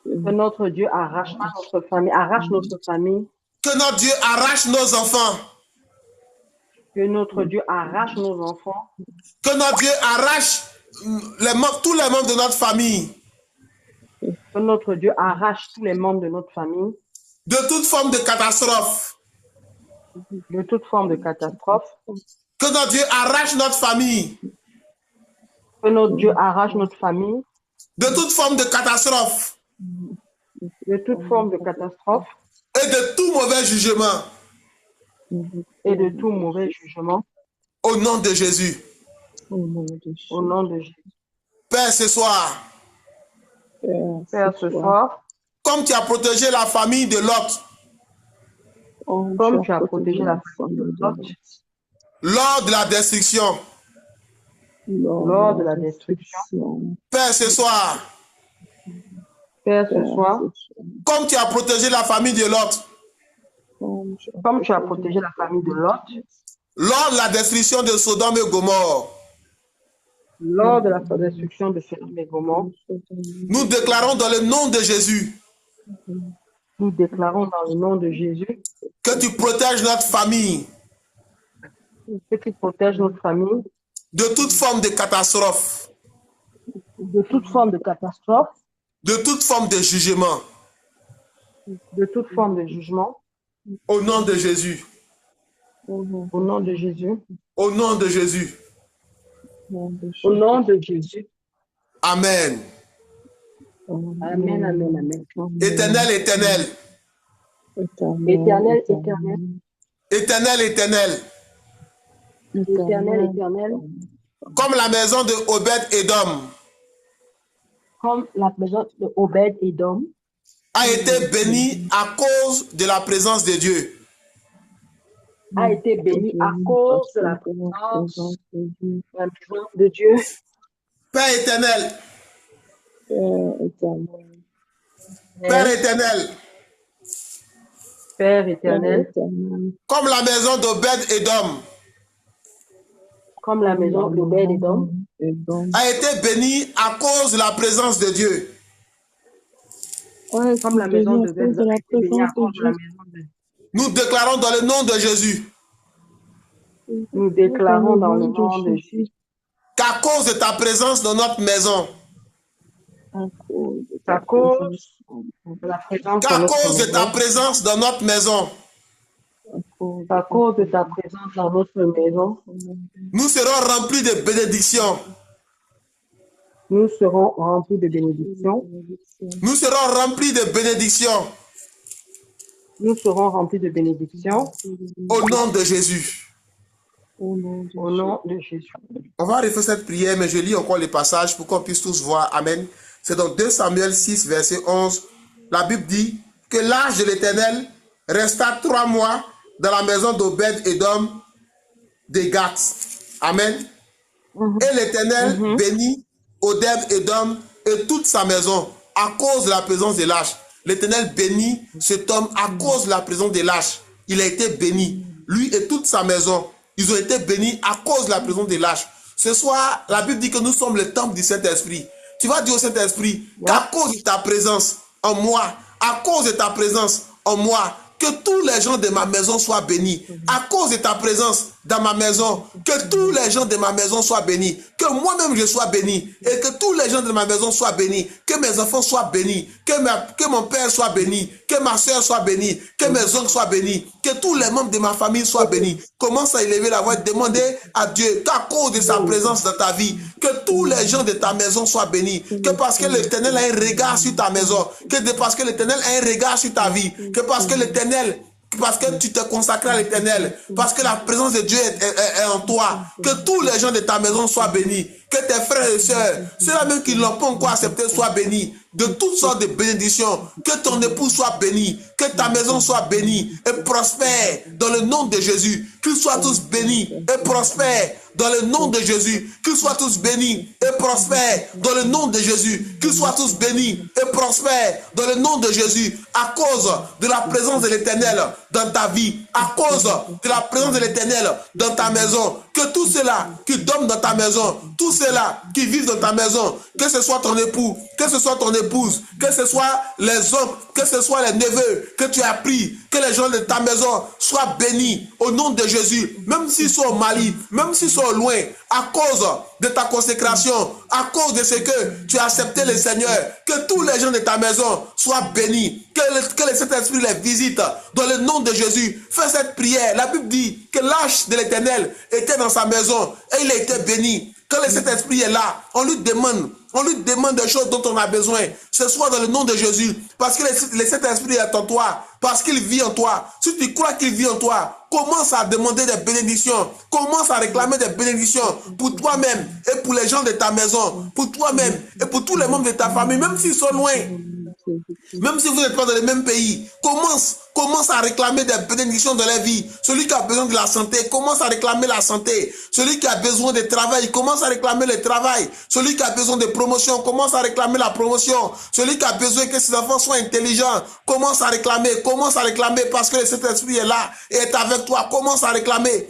que notre Dieu arrachera notre famille, arrache notre famille, que notre Dieu arrache nos enfants, que notre Dieu arrache nos enfants, que notre Dieu arrache tous les membres de notre famille, que notre Dieu arrache tous les membres de notre famille, de toute forme de catastrophe, de toute forme de catastrophe, que notre Dieu arrache notre famille, que notre Dieu arrache notre famille, de toute forme de catastrophe de toute forme de catastrophe et de tout mauvais jugement, et de tout mauvais jugement, au nom de Jésus. au nom de Jésus. Père, ce soir, Père, ce soir, comme tu as protégé la famille de Lot, comme tu as protégé la famille de Lot, lors de la destruction, lors de la destruction, Père, ce soir, Père, ce soir, comme tu as protégé la famille de Lot, comme tu as protégé la famille de Lot, lors de la destruction de Sodome et Gomorre, lors de la destruction de Sodome et Gomorre, nous déclarons dans le nom de Jésus nous déclarons dans le nom de Jésus que tu protèges notre famille que tu protèges notre famille de toute forme de catastrophe, de toute forme de catastrophe, de toute forme de jugement, de toute forme de jugement, au nom de Jésus, au nom de Jésus, au nom de Jésus. au nom de Jésus. Amen. Amen, amen, amen. Éternel, éternel, Éternel, éternel, éternel, éternel, éternel, éternel, comme la maison de Obed-Édom comme la maison de Obed-Édom a été bénie à cause de la présence de Dieu. a été béni à cause de la présence de Dieu. Père éternel, Père éternel, Père éternel, comme la maison d'Obed-Édom comme la maison d'Obed-Édom a été bénie à cause de la présence de Dieu. comme la maison d'Obed-Édom a été bénie à cause de la maison de Dieu. Nous déclarons dans le nom de Jésus Nous déclarons dans le nom de Jésus qu'à cause de ta présence dans notre maison, à cause de la présence qu'à de notre cause de ta maison, présence dans notre maison, à cause de ta présence dans notre maison, nous serons remplis de bénédictions. nous serons remplis de bénédictions. Nous serons remplis de bénédictions Nous serons remplis de bénédictions au nom de Jésus. au nom de Jésus. On va refaire cette prière, mais je lis encore les passages pour qu'on puisse tous voir. Amen. C'est dans 2 Samuel 6, verset 11. La Bible dit que l'âge de l'Éternel resta 3 mois dans la maison d'Obed-Édom de Gath. Amen. Et l'Éternel bénit Obed-Édom et toute sa maison à cause de la présence de l'âge. L'Éternel bénit cet homme à cause de la présence de l'âge. Il a été béni. Lui et toute sa maison, ils ont été bénis à cause de la présence de l'âge. Ce soir, la Bible dit que nous sommes le temple du Saint-Esprit. Tu vas dire au Saint-Esprit qu'à cause de ta présence en moi, à cause de ta présence en moi, que tous les gens de ma maison soient bénis. À cause de ta présence dans ma maison, que tous les gens de ma maison soient bénis. Que moi-même je sois béni. Et que tous les gens de ma maison soient bénis. Que mes enfants soient bénis. Que mon père soit béni. Que ma soeur soit bénie. Que mes oncles soient bénis. Que tous les membres de ma famille soient bénis. Commence à élever la voix et demander à Dieu qu'à cause de sa présence dans ta vie, que tous les gens de ta maison soient bénis. Que parce que l'Éternel a un regard sur ta maison. Parce que l'Éternel a un regard sur ta vie. Que parce que l'Éternel... Parce que tu te consacres à l'Éternel, parce que la présence de Dieu est en toi, que tous les gens de ta maison soient bénis, que tes frères et sœurs, ceux-là même qui ne l'ont pas encore accepté, soient bénis, de toutes sortes de bénédictions, que ton époux soit béni, que ta maison soit bénie et prospère dans le nom de Jésus, qu'ils soient tous bénis et prospèrent dans le nom de Jésus, qu'ils soient tous bénis et prospèrent dans le nom de Jésus, qu'ils soient tous bénis et prospèrent dans le nom de Jésus, à cause de la présence de l'Éternel dans ta vie, à cause de la présence de l'Éternel dans ta maison, que tous ceux-là qui dorment dans ta maison, tous ceux-là qui vivent dans ta maison, que ce soit ton époux, que ce soit ton épouse, que ce soit les oncles, que ce soit les neveux que tu as pris, que les gens de ta maison soient bénis au nom de Jésus, même s'ils sont au Mali, même s'ils sont loin, à cause de ta consécration, à cause de ce que tu as accepté le Seigneur, que tous les gens de ta maison soient bénis, que le Saint-Esprit les visite dans le nom de Jésus. Fais cette prière. La Bible dit que l'arche de l'Éternel était dans sa maison et il a été béni. Quand le Saint-Esprit est là, on lui demande des choses dont on a besoin. Ce soit dans le nom de Jésus, parce que le Saint-Esprit est en toi, parce qu'il vit en toi. Si tu crois qu'il vit en toi, commence à demander des bénédictions. Commence à réclamer des bénédictions pour toi-même et pour les gens de ta maison, pour toi-même et pour tous les membres de ta famille, même s'ils sont loin. Même si vous n'êtes pas dans le même pays, commence à réclamer des bénédictions dans la vie. Celui qui a besoin de la santé, commence à réclamer la santé. Celui qui a besoin de travail, commence à réclamer le travail. Celui qui a besoin de promotion, commence à réclamer la promotion. Celui qui a besoin que ses enfants soient intelligents, commence à réclamer parce que le Saint-Esprit est là et est avec toi. Commence à réclamer.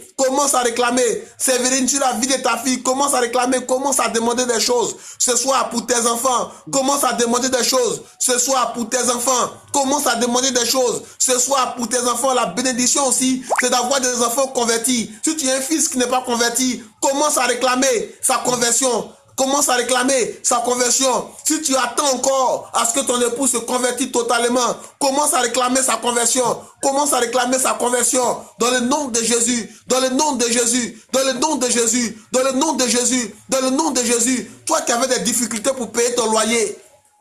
Sévérine, sur la vie de ta fille, commence à réclamer, commence à demander des choses. Ce soir pour tes enfants, commence à demander des choses. Ce soir pour tes enfants, commence à demander des choses. Ce soir pour tes enfants, la bénédiction aussi, c'est d'avoir des enfants convertis. Si tu as un fils qui n'est pas converti, commence à réclamer sa conversion. Commence à réclamer sa conversion. Si tu attends encore à ce que ton époux se convertisse totalement, commence à réclamer sa conversion. Commence à réclamer sa conversion dans le nom de Jésus, dans le nom de Jésus, dans le nom de Jésus, dans le nom de Jésus, dans le nom de Jésus. Toi qui avais des difficultés pour payer ton loyer,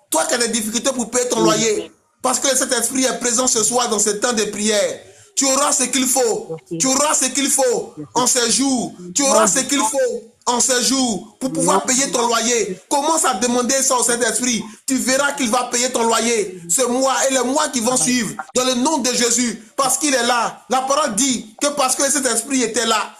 toi qui as des difficultés pour payer ton loyer, parce que cet esprit est présent ce soir dans ce temps de prière. Tu auras ce qu'il faut. Tu auras ce qu'il faut en ces jours. Tu auras ce qu'il faut en ces jours pour pouvoir payer ton loyer. Commence à demander ça au Saint-Esprit. Tu verras qu'il va payer ton loyer ce mois et les mois qui vont suivre. Dans le nom de Jésus. Parce qu'il est là. La parole dit que parce que cet esprit était là,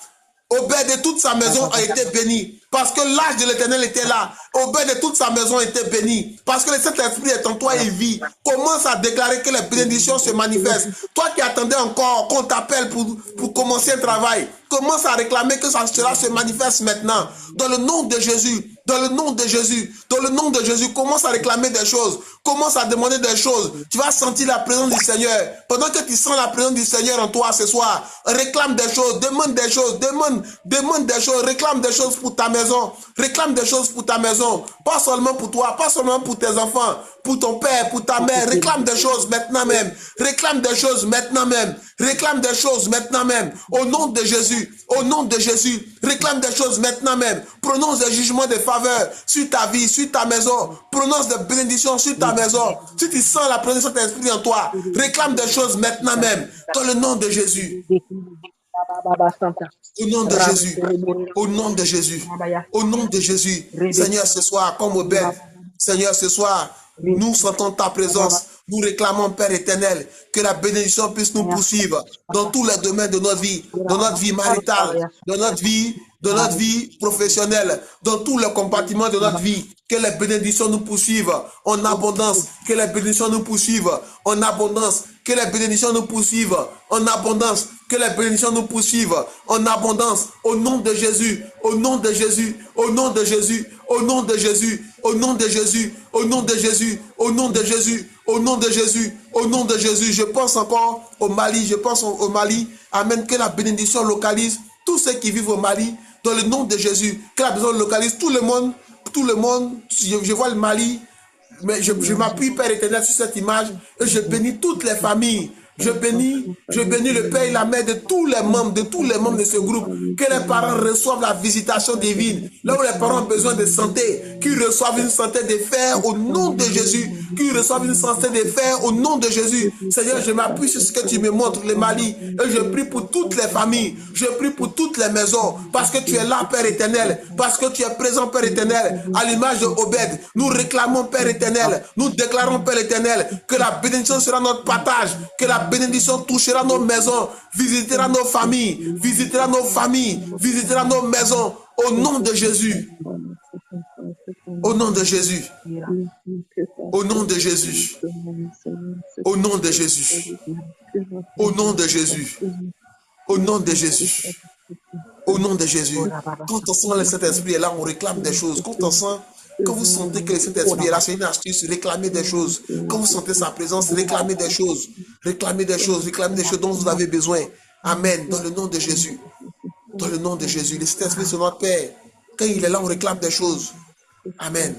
Obed de toute sa maison a été béni. Parce que l'âge de l'Éternel était là. Obed de toute sa maison était béni. Parce que le Saint-Esprit est en toi et il vit. Commence à déclarer que les bénédictions se manifestent. Toi qui attendais encore qu'on t'appelle pour commencer un travail, commence à réclamer que cela se manifeste maintenant. Dans le nom de Jésus. Dans le nom de Jésus. Dans le nom de Jésus. Commence à réclamer des choses. Commence à demander des choses. Tu vas sentir la présence du Seigneur. Pendant que tu sens la présence du Seigneur en toi ce soir, réclame des choses. Demande des choses. Demande des choses. Réclame des choses pour ta maison. Réclame des choses pour ta maison. Pas seulement pour toi. Pas seulement pour tes enfants. Pour ton père, pour ta mère. Réclame des choses maintenant même. Réclame des choses maintenant même. Réclame des choses maintenant même. Au nom de Jésus. Au nom de Jésus. Réclame des choses maintenant même. Prononce des jugements de faveur sur ta vie, sur ta maison. Prononce des bénédictions sur ta maison. Si tu sens la présence de l'Esprit en toi, réclame des choses maintenant même. Dans le nom de Jésus. Au nom de Jésus. Au nom de Jésus. Au nom de Jésus. Seigneur, ce soir, comme Obed, Seigneur, ce soir, nous sentons ta présence. Nous réclamons, Père éternel, que la bénédiction puisse nous poursuivre dans tous les domaines de notre vie, dans notre vie maritale, dans notre vie professionnelle, dans tous les compartiments de notre vie. Que les bénédictions nous poursuivent en abondance. Que les bénédictions nous poursuivent en abondance. Que les bénédictions nous poursuivent en abondance. Que les bénédictions nous poursuivent en abondance. Au nom de Jésus. Au nom de Jésus. Au nom de Jésus. Au nom de Jésus. au nom de Jésus, au nom de Jésus, au nom de Jésus, au nom de Jésus, au nom de Jésus. Je pense encore au Mali, je pense au Mali. Amen, que la bénédiction localise tous ceux qui vivent au Mali, dans le nom de Jésus. Que la bénédiction localise tout le monde, je vois le Mali, mais je m'appuie, Père éternel, sur cette image et je bénis toutes les familles. Je bénis le père et la mère de tous les membres de ce groupe. Que les parents reçoivent la visitation divine. Là où les parents ont besoin de santé, qu'ils reçoivent une santé de fer au nom de Jésus. Qu'ils reçoivent une santé de fer au nom de Jésus. Seigneur, je m'appuie sur ce que tu me montres, le Mali. Et je prie pour toutes les familles. Je prie pour toutes les maisons. Parce que tu es là, Père éternel. Parce que tu es présent, Père éternel. À l'image de Obed, nous réclamons, Père éternel. Nous déclarons, Père éternel, que la bénédiction sera notre partage. Que la bénédiction touchera nos maisons, visitera nos familles, visitera nos familles, visitera nos maisons. Au nom de Jésus. Au nom de Jésus. Au nom de Jésus. Au nom de Jésus. Au nom de Jésus. Au nom de Jésus. Au nom de Jésus. Quand on sent le Saint-Esprit est là, on réclame des choses. Quand vous sentez que le Saint-Esprit est là, c'est une astuce, réclamez des choses. Quand vous sentez sa présence, réclamez des choses. Réclamez des choses, réclamez des choses dont vous avez besoin. Amen. Dans le nom de Jésus. Dans le nom de Jésus. Le Saint-Esprit, c'est notre Père. Quand il est là, on réclame des choses. Amen.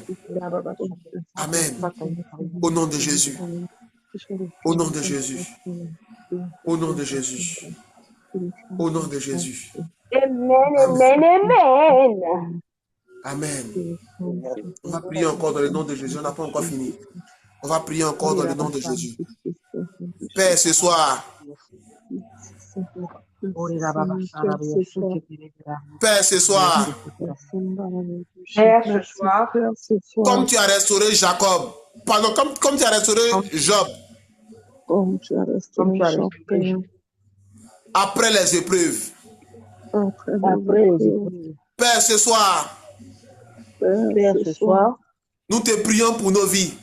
Amen. Au nom de Jésus. Au nom de Jésus. Au nom de Jésus. Au nom de Jésus. Amen, amen. Amen. On va prier encore dans le nom de Jésus. On n'a pas encore fini. On va prier encore dans le nom de Jésus. Père, ce soir. Père, ce soir. Père, ce soir. Comme tu as restauré Jacob. Pardon, comme tu as restauré Job. Comme tu as restauré Job. Après les épreuves. Père, ce soir. Père, ce soir. Nous te prions pour nos vies.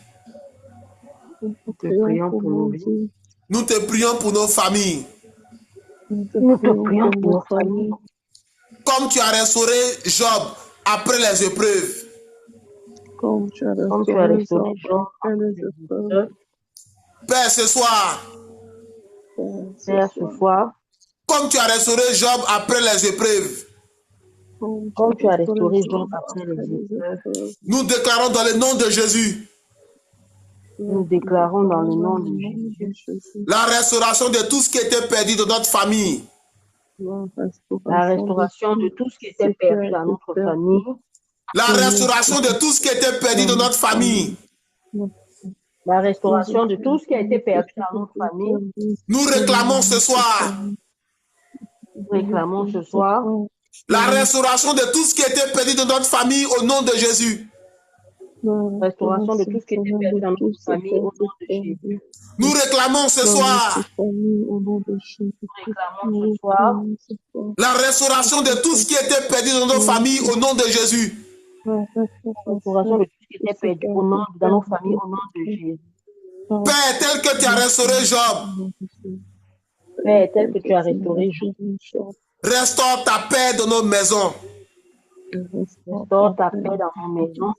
Nous te prions pour nos vies. Nous te prions pour nos familles. Nous te prions pour nos familles. Comme tu as restauré Job après les épreuves. Comme tu as restauré Job après les épreuves. Père, ce soir. Père, ce soir. Comme tu as restauré Job après les épreuves. Comme tu as restauré Job après les épreuves. Nous déclarons dans le nom de Jésus. Nous déclarons dans le nom de Jésus. La restauration de tout ce qui était perdu dans notre famille. La restauration de tout ce qui était perdu dans notre famille. La restauration de tout ce qui était perdu dans notre famille. La restauration de tout ce qui a été perdu dans notre famille. Nous réclamons ce soir. Nous réclamons ce soir. La restauration de tout ce qui était perdu dans notre famille au nom de Jésus. La restauration de tout ce qui était perdu dans notre famille au nom de Jésus. Nous réclamons ce soir. Nous réclamons ce soir. La restauration de tout ce qui était perdu dans nos familles au nom de Jésus. La restauration de tout ce qui était perdu dans nos familles au nom de Jésus. Père, tel que tu as restauré Job. Père, tel que tu as restauré Job. Restaure ta paix dans nos maisons. Restaure ta paix dans nos maisons.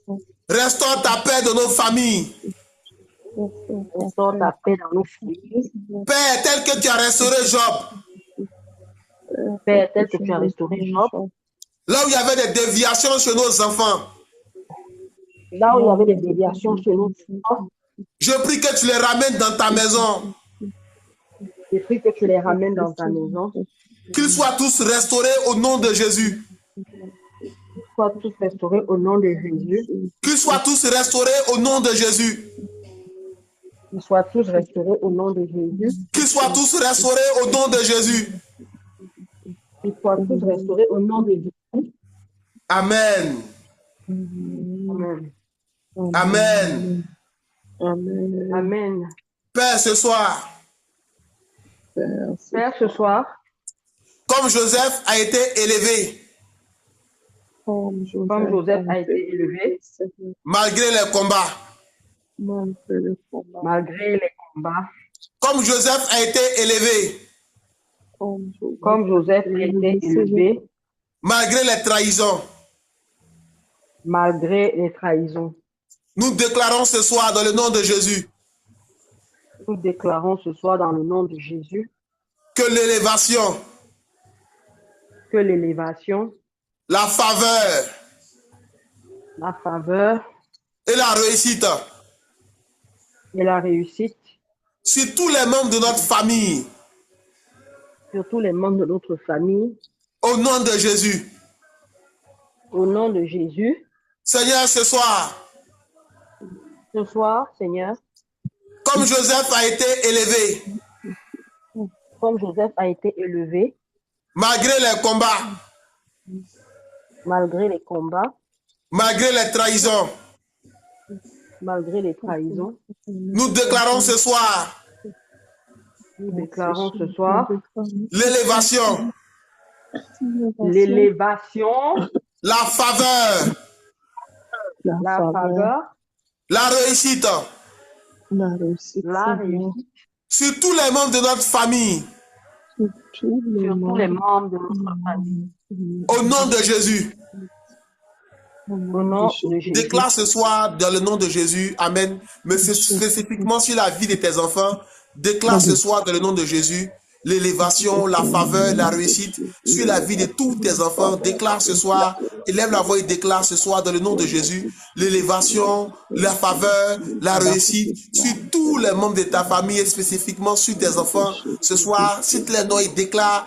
Restaure ta paix dans nos familles. Restaure ta paix dans nos familles. Père, tel que tu as restauré Job. Père, tel que tu as restauré Job. Là où il y avait des déviations chez nos enfants. Là où il y avait des déviations chez nos enfants. Je prie que tu les ramènes dans ta maison. Je prie que tu les ramènes dans ta maison. Qu'ils soient tous restaurés au nom de Jésus. Qu'ils soient tous restaurés au nom de Jésus. Qu'ils soient tous restaurés au nom de Jésus. Qu'ils soient tous restaurés au nom de Jésus. Qu'ils soient tous restaurés au nom de Jésus. Qu'ils soient tous restaurés au nom de Jésus. Amen. Amen. Amen. Amen. Amen. Père, ce soir. Père, ce soir. Comme Joseph a été élevé. Comme Joseph a été élevé. Malgré les combats. Malgré les combats. Comme Joseph a été élevé. Comme Joseph a été élevé. Malgré les trahisons. Malgré les trahisons. Nous déclarons ce soir dans le nom de Jésus Nous déclarons ce soir dans le nom de Jésus que l'élévation, que l'élévation, la faveur la faveur et la réussite et la réussite sur tous les membres de notre famille, sur tous les membres de notre famille, au nom de Jésus. au nom de Jésus. Seigneur, ce soir, Ce soir, Seigneur, comme Joseph a été élevé, comme Joseph a été élevé, malgré les combats, malgré les combats, malgré les trahisons, malgré les trahisons, nous déclarons ce soir nous déclarons ce soir l'élévation, l'élévation, la faveur, la faveur, la réussite La réussite, la Seigneur, réussite sur tous les membres de notre famille, sur tous les sur tous les membres membres de notre famille. au nom de Jésus. Au nom de Jésus. Déclare ce soir dans le nom de Jésus, Amen, mais c'est spécifiquement sur la vie de tes enfants. Déclare ce soir dans le nom de Jésus l'élévation, la faveur, la réussite sur la vie de tous tes enfants. Déclare ce soir, élève la voix et déclare ce soir dans le nom de Jésus l'élévation, la faveur, la réussite sur tous les membres de ta famille et spécifiquement sur tes enfants. Ce soir, cite les noms et déclare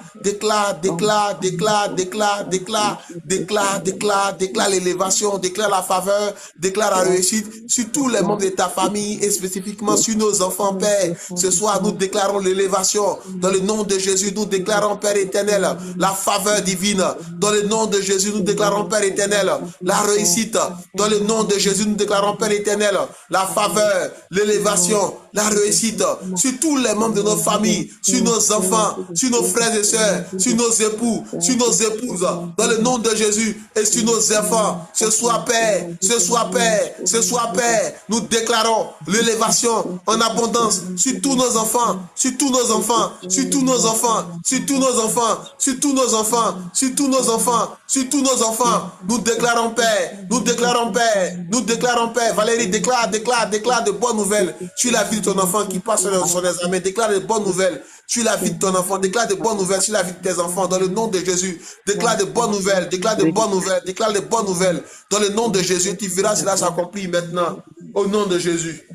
l'élévation, déclare la faveur, déclare la réussite sur tous les membres de ta famille et spécifiquement sur nos enfants, Père. Ce soir, nous déclarons l'élévation. Dans le nom de Jésus, nous déclarons, Père éternel, la faveur divine. Dans le nom de Jésus, nous déclarons, Père éternel, la réussite. Dans le nom de Jésus, nous déclarons, Père éternel, la faveur, l'élévation, la réussite sur tous les membres de notre famille, sur nos enfants, sur nos frères et sœurs, sur nos époux, sur nos épouses. Dans le nom de Jésus et sur nos enfants. Ce soir, Père, ce soir, Père, ce soir, Père, nous déclarons l'élévation en abondance sur tous nos enfants, sur tous nos enfants, sur tous nos enfants, sur tous nos enfants, sur tous nos enfants, sur tous nos enfants, sur tous nos enfants. Nous déclarons, Père, nous déclarons, Père, nous déclarons, Père. Valérie, déclare de bonnes nouvelles sur la vie de ton enfant qui passe sur son examen. Déclare de bonnes nouvelles sur la vie de ton enfant. Déclare de bonnes nouvelles sur la vie de tes enfants. Dans le nom de Jésus, déclare de bonnes nouvelles, déclare de bonnes nouvelles, déclare de bonnes nouvelles. Dans le nom de Jésus, tu verras cela s'accomplir maintenant. Au nom de Jésus.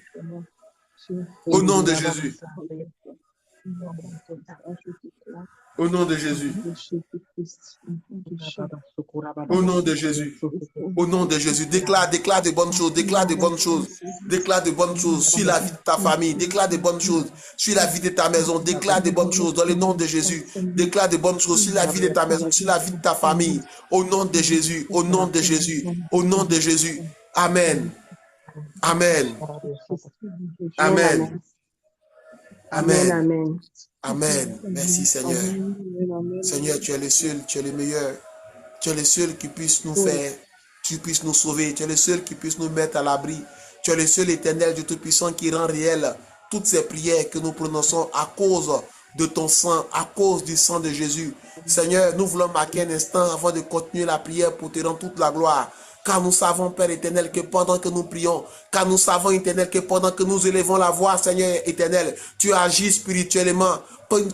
Au nom de Jésus. Au nom de Jésus. Au nom de Jésus. Au nom de Jésus. Déclare de bonnes choses. Déclare de bonnes choses. Déclare de bonnes choses sur la vie de ta famille. Déclare de bonnes choses sur la vie de ta maison. Déclare de bonnes choses dans le nom de Jésus. Déclare de bonnes choses sur la vie de ta maison, sur la vie de ta famille. Au nom de Jésus. Au nom de Jésus. Au nom de Jésus. Amen. Amen. Amen. Amen. Amen. Amen. Merci Seigneur. Seigneur, tu es le seul, tu es le meilleur. Tu es le seul qui puisse nous faire, tu puisses nous sauver. Tu es le seul qui puisse nous mettre à l'abri. Tu es le seul éternel Dieu Tout-Puissant qui rend réel toutes ces prières que nous prononçons à cause de ton sang, à cause du sang de Jésus. Seigneur, nous voulons marquer un instant avant de continuer la prière pour te rendre toute la gloire. Car nous savons, Père éternel, que pendant que nous prions, car nous savons, éternel, que pendant que nous élevons la voix, Seigneur éternel, tu agis spirituellement.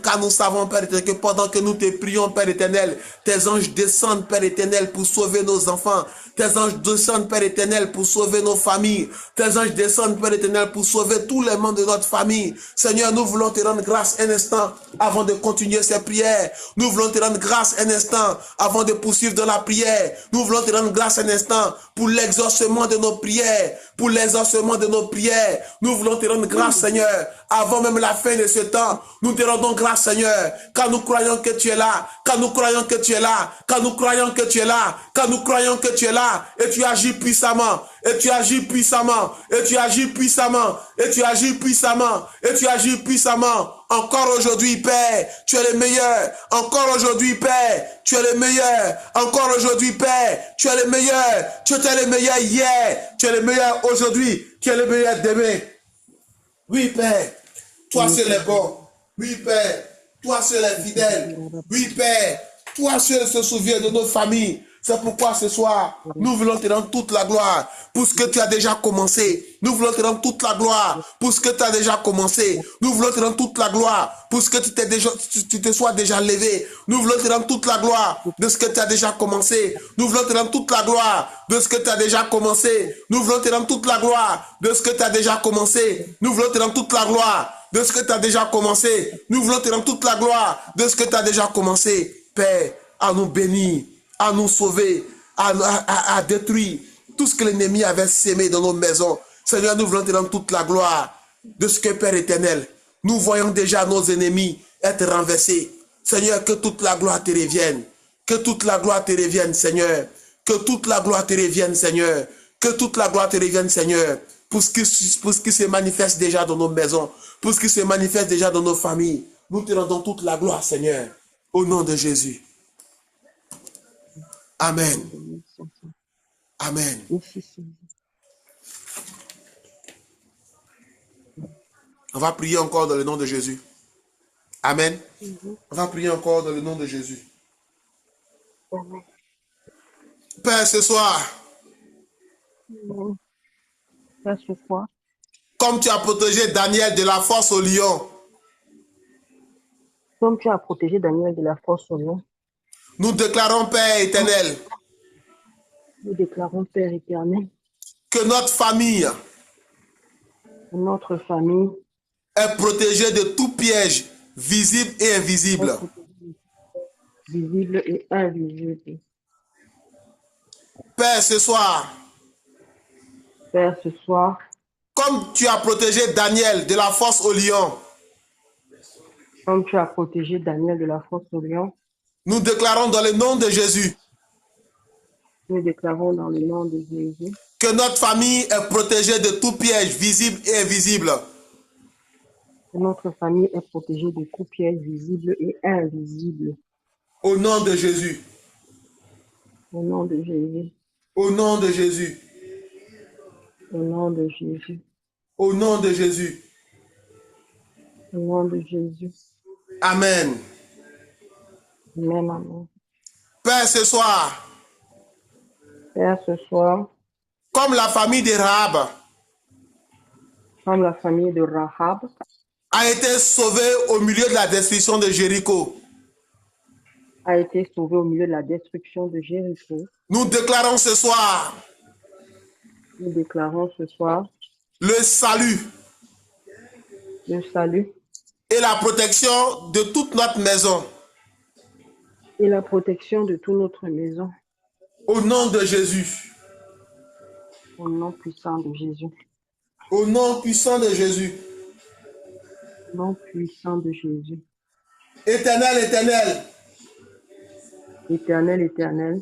Car nous savons, Père éternel, que pendant que nous te prions, Père éternel, tes anges descendent, Père éternel, pour sauver nos enfants. Tes anges descendent, Père éternel, pour sauver nos familles. Tes anges descendent, Père éternel, pour sauver tous les membres de notre famille. Seigneur, nous voulons te rendre grâce un instant avant de continuer ces prières. Nous voulons te rendre grâce un instant avant de poursuivre dans la prière. Nous voulons te rendre grâce un instant pour l'exaucement de nos prières. Pour l'exaucement de nos prières. Nous voulons te rendre grâce, Seigneur, avant même la fin de ce temps. Nous te rendons grâce, Seigneur, car nous croyons que tu es là, car nous croyons que tu es là, car nous croyons que tu es là, car nous croyons que tu es là, et tu agis puissamment, et tu agis puissamment, et tu agis puissamment, et tu agis puissamment, et tu agis puissamment. Encore aujourd'hui, Père, tu es le meilleur. Encore aujourd'hui, Père, tu es le meilleur. Encore aujourd'hui, Père, tu es le meilleur. Tu étais le meilleur hier, tu es le meilleur aujourd'hui, tu es le meilleur demain. Oui, Père, toi seul est bon. Oui, Père, toi seul est fidèle. Oui, Père, toi seul se souvient de nos familles. C'est pourquoi ce soir, nous voulons te rendre toute la gloire pour ce que tu as déjà commencé. Nous voulons te rendre toute la gloire pour ce que tu as déjà commencé. Nous voulons te rendre toute la gloire pour ce que tu te sois déjà levé. Nous voulons te rendre toute la gloire de ce que tu as déjà commencé. Nous voulons te rendre toute la gloire de ce que tu as déjà commencé. Nous voulons te rendre toute la gloire de ce que tu as déjà commencé. Nous voulons te rendre toute la gloire de ce que tu as déjà commencé. Nous voulons te rendre toute la gloire de ce que tu as déjà commencé. Père, à nous bénir, à nous sauver, à détruire tout ce que l'ennemi avait sémé dans nos maisons. Seigneur, nous voulons te rendre toute la gloire de ce que, Père éternel, nous voyons déjà nos ennemis être renversés. Seigneur, que toute la gloire te revienne. Que toute la gloire te revienne, Seigneur. Que toute la gloire te revienne, Seigneur. Que toute la gloire te revienne, Seigneur. Pour ce qui se manifeste déjà dans nos maisons. Pour ce qui se manifeste déjà dans nos familles. Nous te rendons toute la gloire, Seigneur. Au nom de Jésus. Amen. Amen. On va prier encore dans le nom de Jésus. Amen. On va prier encore dans le nom de Jésus. Père, ce soir, comme tu as protégé Daniel de la force au lion, comme tu as protégé Daniel de la force au lion, nous déclarons, Père éternel, nous déclarons, Père éternel, que notre famille est protégée de tout piège visible et invisible. Visible et invisible. Père, ce soir, comme tu as protégé Daniel de la force au lion, comme tu as protégé Daniel de la force au lion, nous déclarons dans le nom de Jésus, nous déclarons dans le nom de Jésus, que notre famille est protégée de tout piège visible et invisible. Que notre famille est protégée de tout piège visible et invisible. Au nom de Jésus. Au nom de Jésus. Au nom de Jésus. Au nom de Jésus. Au nom de Jésus. Au nom de Jésus. Amen. Amen, amen. Père, ce soir, comme la famille de Rahab, a été sauvée au milieu de la destruction de Jéricho, nous déclarons ce soir, le salut et la protection de toute notre maison. Et la protection de toute notre maison. Au nom de Jésus. Au nom puissant de Jésus. Au nom puissant de Jésus. Au nom puissant de Jésus. Éternel, éternel. Éternel, éternel.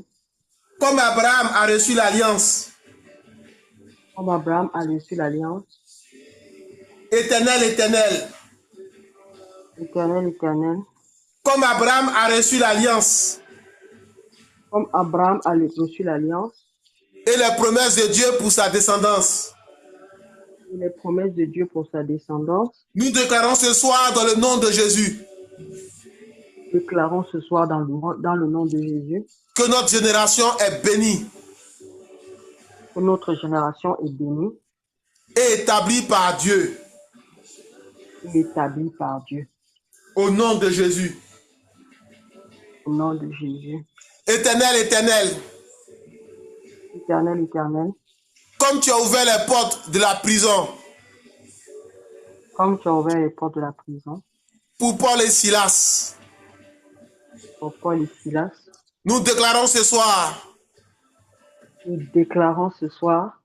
Comme Abraham a reçu l'alliance. Comme Abraham a reçu l'alliance. Éternel, éternel. Éternel, éternel. Comme Abraham a reçu l'alliance. Comme Abraham a reçu l'alliance. Et les promesses de Dieu pour sa descendance. Et les promesses de Dieu pour sa descendance. Nous déclarons ce soir dans le nom de Jésus. Déclarons ce soir dans le nom de Jésus. Que notre génération est bénie. Que notre génération est bénie. Et établie par Dieu. Et établie par Dieu. Au nom de Jésus. Au nom de Jésus. Éternel, éternel. Éternel, éternel. Comme tu as ouvert les portes de la prison. Comme tu as ouvert les portes de la prison. Pour Paul et Silas. Pour Paul et Silas. Nous déclarons ce soir. Nous déclarons ce soir.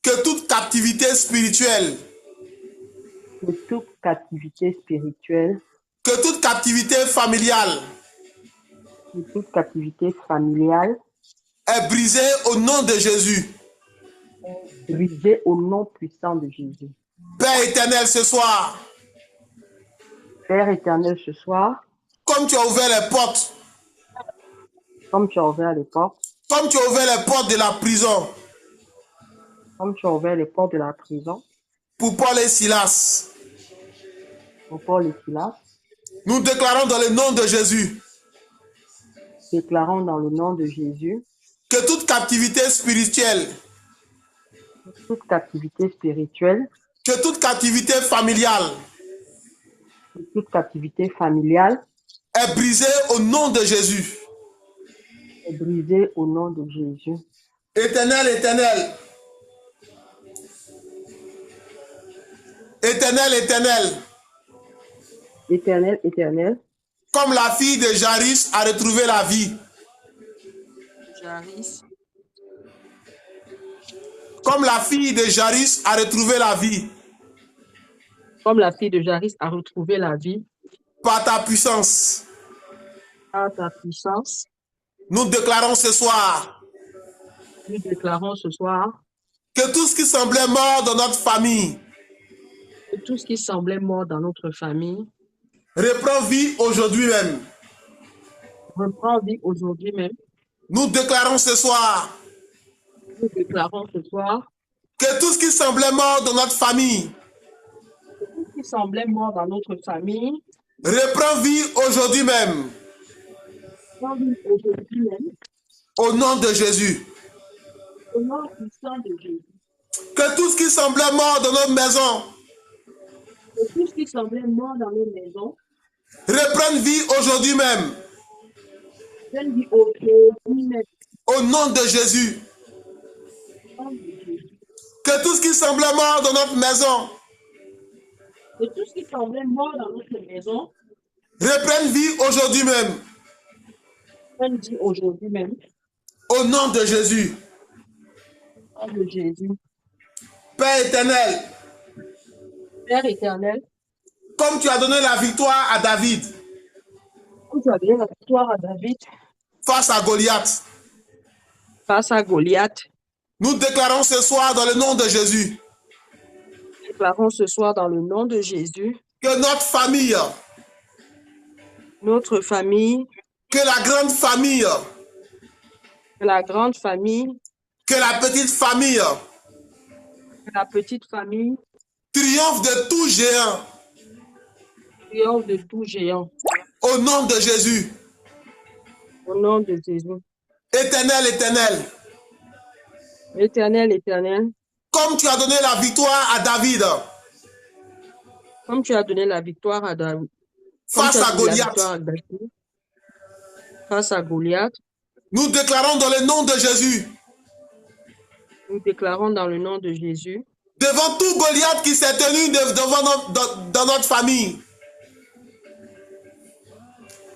Que toute captivité spirituelle. Que toute captivité spirituelle. Que toute captivité familiale. Que toute captivité familiale. Est brisée au nom de Jésus. Brisée au nom puissant de Jésus. Père éternel, ce soir. Père éternel, ce soir. Comme tu as ouvert les portes. Comme tu as ouvert les portes. Comme tu as ouvert les portes de la prison. Comme tu as ouvert les portes de la prison. Pour Paul et Silas. Pour Paul et Silas. Nous déclarons dans le nom de Jésus. Déclarons dans le nom de Jésus. Que toute captivité spirituelle, toute captivité spirituelle, que toute captivité familiale toute captivité familiale est brisée au nom de Jésus. est brisée au nom de Jésus. Éternel, éternel. Éternel, éternel. Éternel, éternel. Comme la fille de Jairus a retrouvé la vie. Jairus. Comme la fille de Jairus a retrouvé la vie. Comme la fille de Jairus a retrouvé la vie. Par ta puissance. Par ta puissance. Nous déclarons ce soir. Nous déclarons ce soir. Que tout ce qui semblait mort dans notre famille. Que tout ce qui semblait mort dans notre famille. Reprend vie aujourd'hui même. Reprend vie aujourd'hui même. Nous déclarons ce soir. Nous déclarons ce soir. Que tout ce qui semblait mort dans notre famille. Que tout ce qui semblait mort dans notre famille. Reprend vie aujourd'hui même. Reprend vie aujourd'hui même. Au nom de Jésus. Au nom puissant de Jésus. Que tout ce qui semblait mort dans notre maison. Que tout ce qui semblait mort dans nos maisons. Reprenne vie aujourd'hui même. Reprenne vie aujourd'hui même. Au nom de Jésus. Au nom de Jésus. Que tout ce qui semblait mort dans notre maison. Que tout ce qui semblait mort dans notre maison. Reprenne vie aujourd'hui même. Reprenne vie aujourd'hui même. Au nom de Jésus. Au nom de Jésus. Père éternel. Père éternel. Comme tu as donné la victoire à David. Comme tu as donné la victoire à David. Face à Goliath. Face à Goliath. Nous déclarons ce soir dans le nom de Jésus. Déclarons ce soir dans le nom de Jésus. Que notre famille. Notre famille. Que la grande famille. Que la grande famille. Que la petite famille. Que la petite famille. Triomphe de tout géant. Triomphe de tout géant. Au nom de Jésus. Au nom de Jésus. Éternel, éternel. Éternel, éternel. Comme tu as donné la victoire à David. Comme tu as donné la victoire à David. Face à Goliath. Face à Goliath. Nous déclarons dans le nom de Jésus. Nous déclarons dans le nom de Jésus. Devant tout Goliath qui s'est tenu dans notre famille.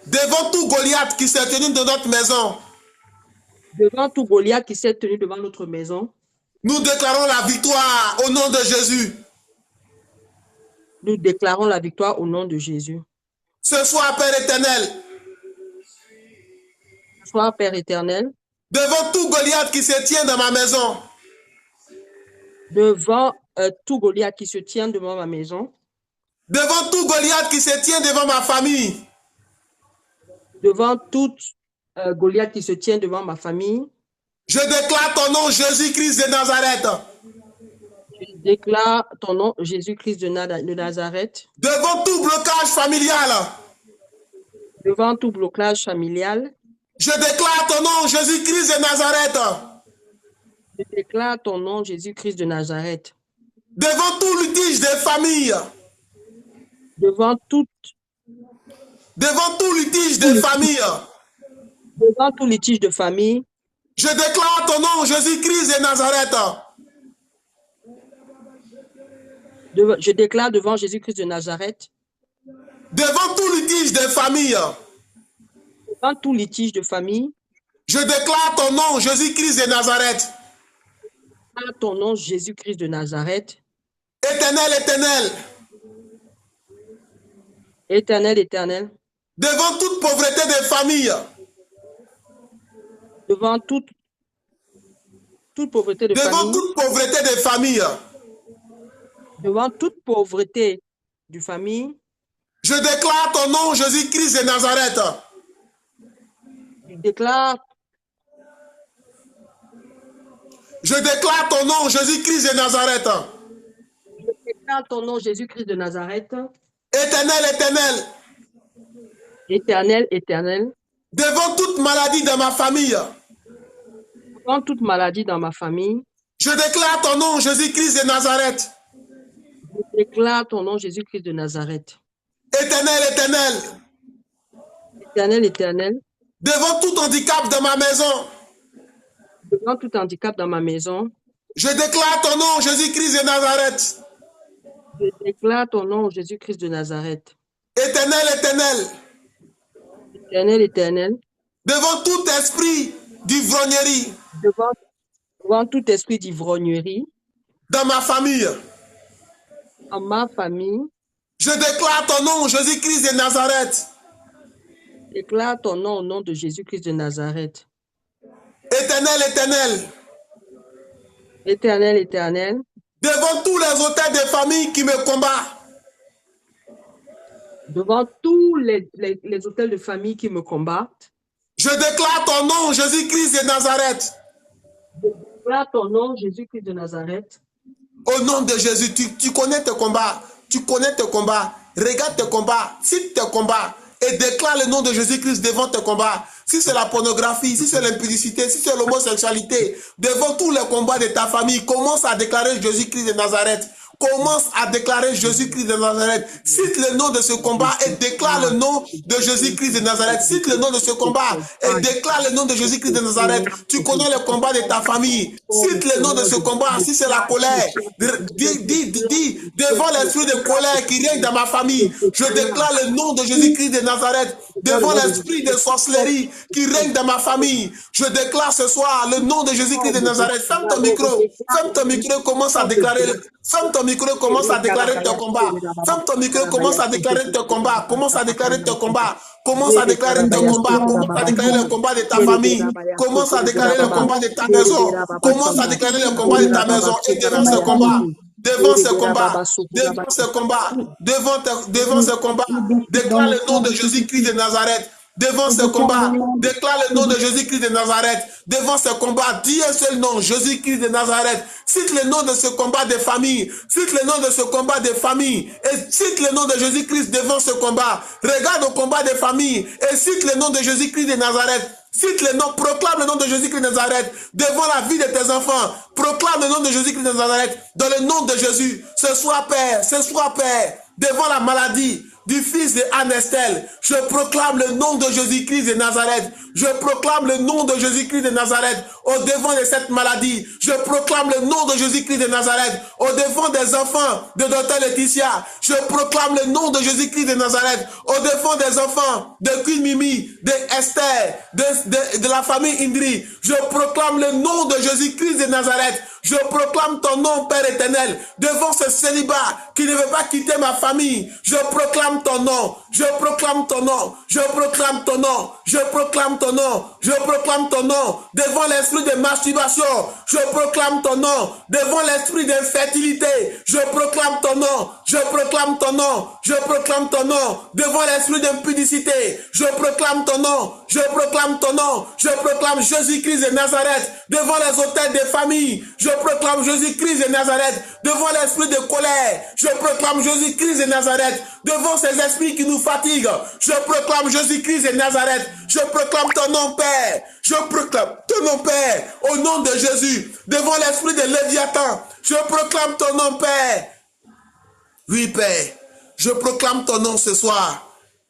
Devant tout Goliath qui s'est tenu dans notre maison. Devant tout Goliath qui s'est tenu devant notre maison. Nous déclarons la victoire au nom de Jésus. Nous déclarons la victoire au nom de Jésus. Ce soir, Père éternel. Ce soir, Père éternel. Devant tout Goliath qui se tient dans ma maison. Devant tout Goliath qui se tient devant ma maison. Devant tout Goliath qui se tient devant ma famille. Devant tout Goliath qui se tient devant ma famille. Je déclare ton nom, Jésus-Christ de Nazareth. Je déclare ton nom, Jésus-Christ de Nazareth. Devant tout blocage familial. Devant tout blocage familial. Je déclare ton nom, Jésus-Christ de Nazareth. Je déclare ton nom, Jésus-Christ de Nazareth. Devant tout litige de famille. Devant tout litige de famille. Devant tout litige de famille. Je déclare ton nom, Jésus-Christ de Nazareth. Je déclare devant Jésus-Christ de Nazareth. Devant tout litige de famille. Devant tout litige de famille. Je déclare ton nom, Jésus-Christ de Nazareth. Par ton nom, Jésus-Christ de Nazareth. Éternel, éternel. Éternel, éternel. Devant toute pauvreté des familles. Devant toute pauvreté de famille. Devant toute pauvreté des familles. Devant toute pauvreté du famille. Je déclare ton nom, Jésus-Christ de Nazareth. Je déclare ton nom, Jésus-Christ de Nazareth. Je déclare ton nom, Jésus-Christ de Nazareth. Éternel, éternel. Éternel, éternel. Devant toute maladie de ma famille. Devant toute maladie dans ma famille, je déclare ton nom, Jésus-Christ de Nazareth. je déclare ton nom, Jésus-Christ de Nazareth. Éternel, éternel, Éternel, éternel, devant tout handicap de ma maison, devant tout handicap dans ma maison, je déclare ton nom, Jésus-Christ de Nazareth. je déclare ton nom, Jésus-Christ de Nazareth. Éternel, éternel, Éternel, éternel, devant tout esprit d'ivrognerie devant tout esprit d'ivrognerie, dans ma famille, en ma famille, je déclare ton nom, Jésus-Christ de Nazareth. je déclare ton nom au nom de Jésus-Christ de Nazareth. Éternel, éternel, Éternel, éternel, devant tous les autels de famille qui me combattent, devant tous les autels de famille qui me combattent, je déclare ton nom, Jésus-Christ de Nazareth. je déclare ton nom, Jésus-Christ de Nazareth. Au nom de Jésus, tu connais tes combats. Tu connais tes combats. Regarde tes combats. Cite tes combats. Et déclare le nom de Jésus-Christ devant tes combats. Si c'est la pornographie, si c'est l'impudicité, si c'est l'homosexualité, devant tous les combats de ta famille, commence à déclarer Jésus-Christ de Nazareth. Commence à déclarer Jésus-Christ de Nazareth. Cite le nom de ce combat et déclare le nom de Jésus-Christ de Nazareth. Cite le nom de ce combat et déclare le nom de Jésus-Christ de Nazareth. Tu connais le combat de ta famille. Cite le nom de ce combat. Si c'est la colère, dis devant l'esprit de colère qui règne dans ma famille, je déclare le nom de Jésus-Christ de Nazareth. Devant l'esprit de sorcellerie qui règne dans ma famille, je déclare ce soir le nom de Jésus-Christ de Nazareth. Ferme ton micro, commence à déclarer. Ferme ton micro, commence à déclarer ton combat. Ferme ton micro, commence à déclarer ton combat. Commence à déclarer ton combat. Commence à déclarer ton combat. Commence à déclarer le combat de ta famille. Commence à déclarer le combat de ta maison. Commence à déclarer le combat de ta maison. Et devant ce combat, devant ce combat, devant ce combat, devant ce combat, déclare le nom de Jésus-Christ de Nazareth. Devant ce combat, déclare le nom de Jésus-Christ de Nazareth. Devant ce combat, dis un seul nom, Jésus-Christ de Nazareth. Cite le nom de ce combat de famille. Cite le nom de ce combat de famille. Et cite le nom de Jésus-Christ devant ce combat. Regarde au combat de famille et cite le nom de Jésus-Christ de Nazareth. Cite le nom, proclame le nom de Jésus-Christ de Nazareth devant la vie de tes enfants. Proclame le nom de Jésus-Christ de Nazareth dans le nom de Jésus. Ce soir, Père, devant la maladie du fils de Anne-Estelle, je proclame le nom de Jésus-Christ de Nazareth. Je proclame le nom de Jésus-Christ de Nazareth au devant de cette maladie. Je proclame le nom de Jésus-Christ de Nazareth au devant des enfants de Dr Laetitia. Je proclame le nom de Jésus-Christ de Nazareth au devant des enfants de Queen Mimi, de Esther, de la famille Indri. Je proclame le nom de Jésus-Christ de Nazareth. Je proclame ton nom, Père éternel, devant ce célibat qui ne veut pas quitter ma famille. Je proclame ton nom. Je proclame ton nom. Je proclame ton nom. Je proclame ton nom. Je proclame ton nom devant l'esprit de masturbation. Je proclame ton nom devant l'esprit d'infertilité. Je proclame ton nom. Je proclame ton nom. Je proclame ton nom devant l'esprit d'impudicité. Je proclame ton nom. Je proclame ton nom. Je proclame Jésus-Christ de Nazareth devant les autels des familles. Je proclame Jésus-Christ de Nazareth devant l'esprit de colère. Je proclame Jésus-Christ de Nazareth devant ces esprits qui nous fatiguent. Je proclame Jésus-Christ de Nazareth. Je proclame ton nom, Père. Je proclame ton nom, Père, au nom de Jésus, devant l'esprit de Léviathan. Je proclame ton nom, Père. Oui, Père, je proclame ton nom ce soir,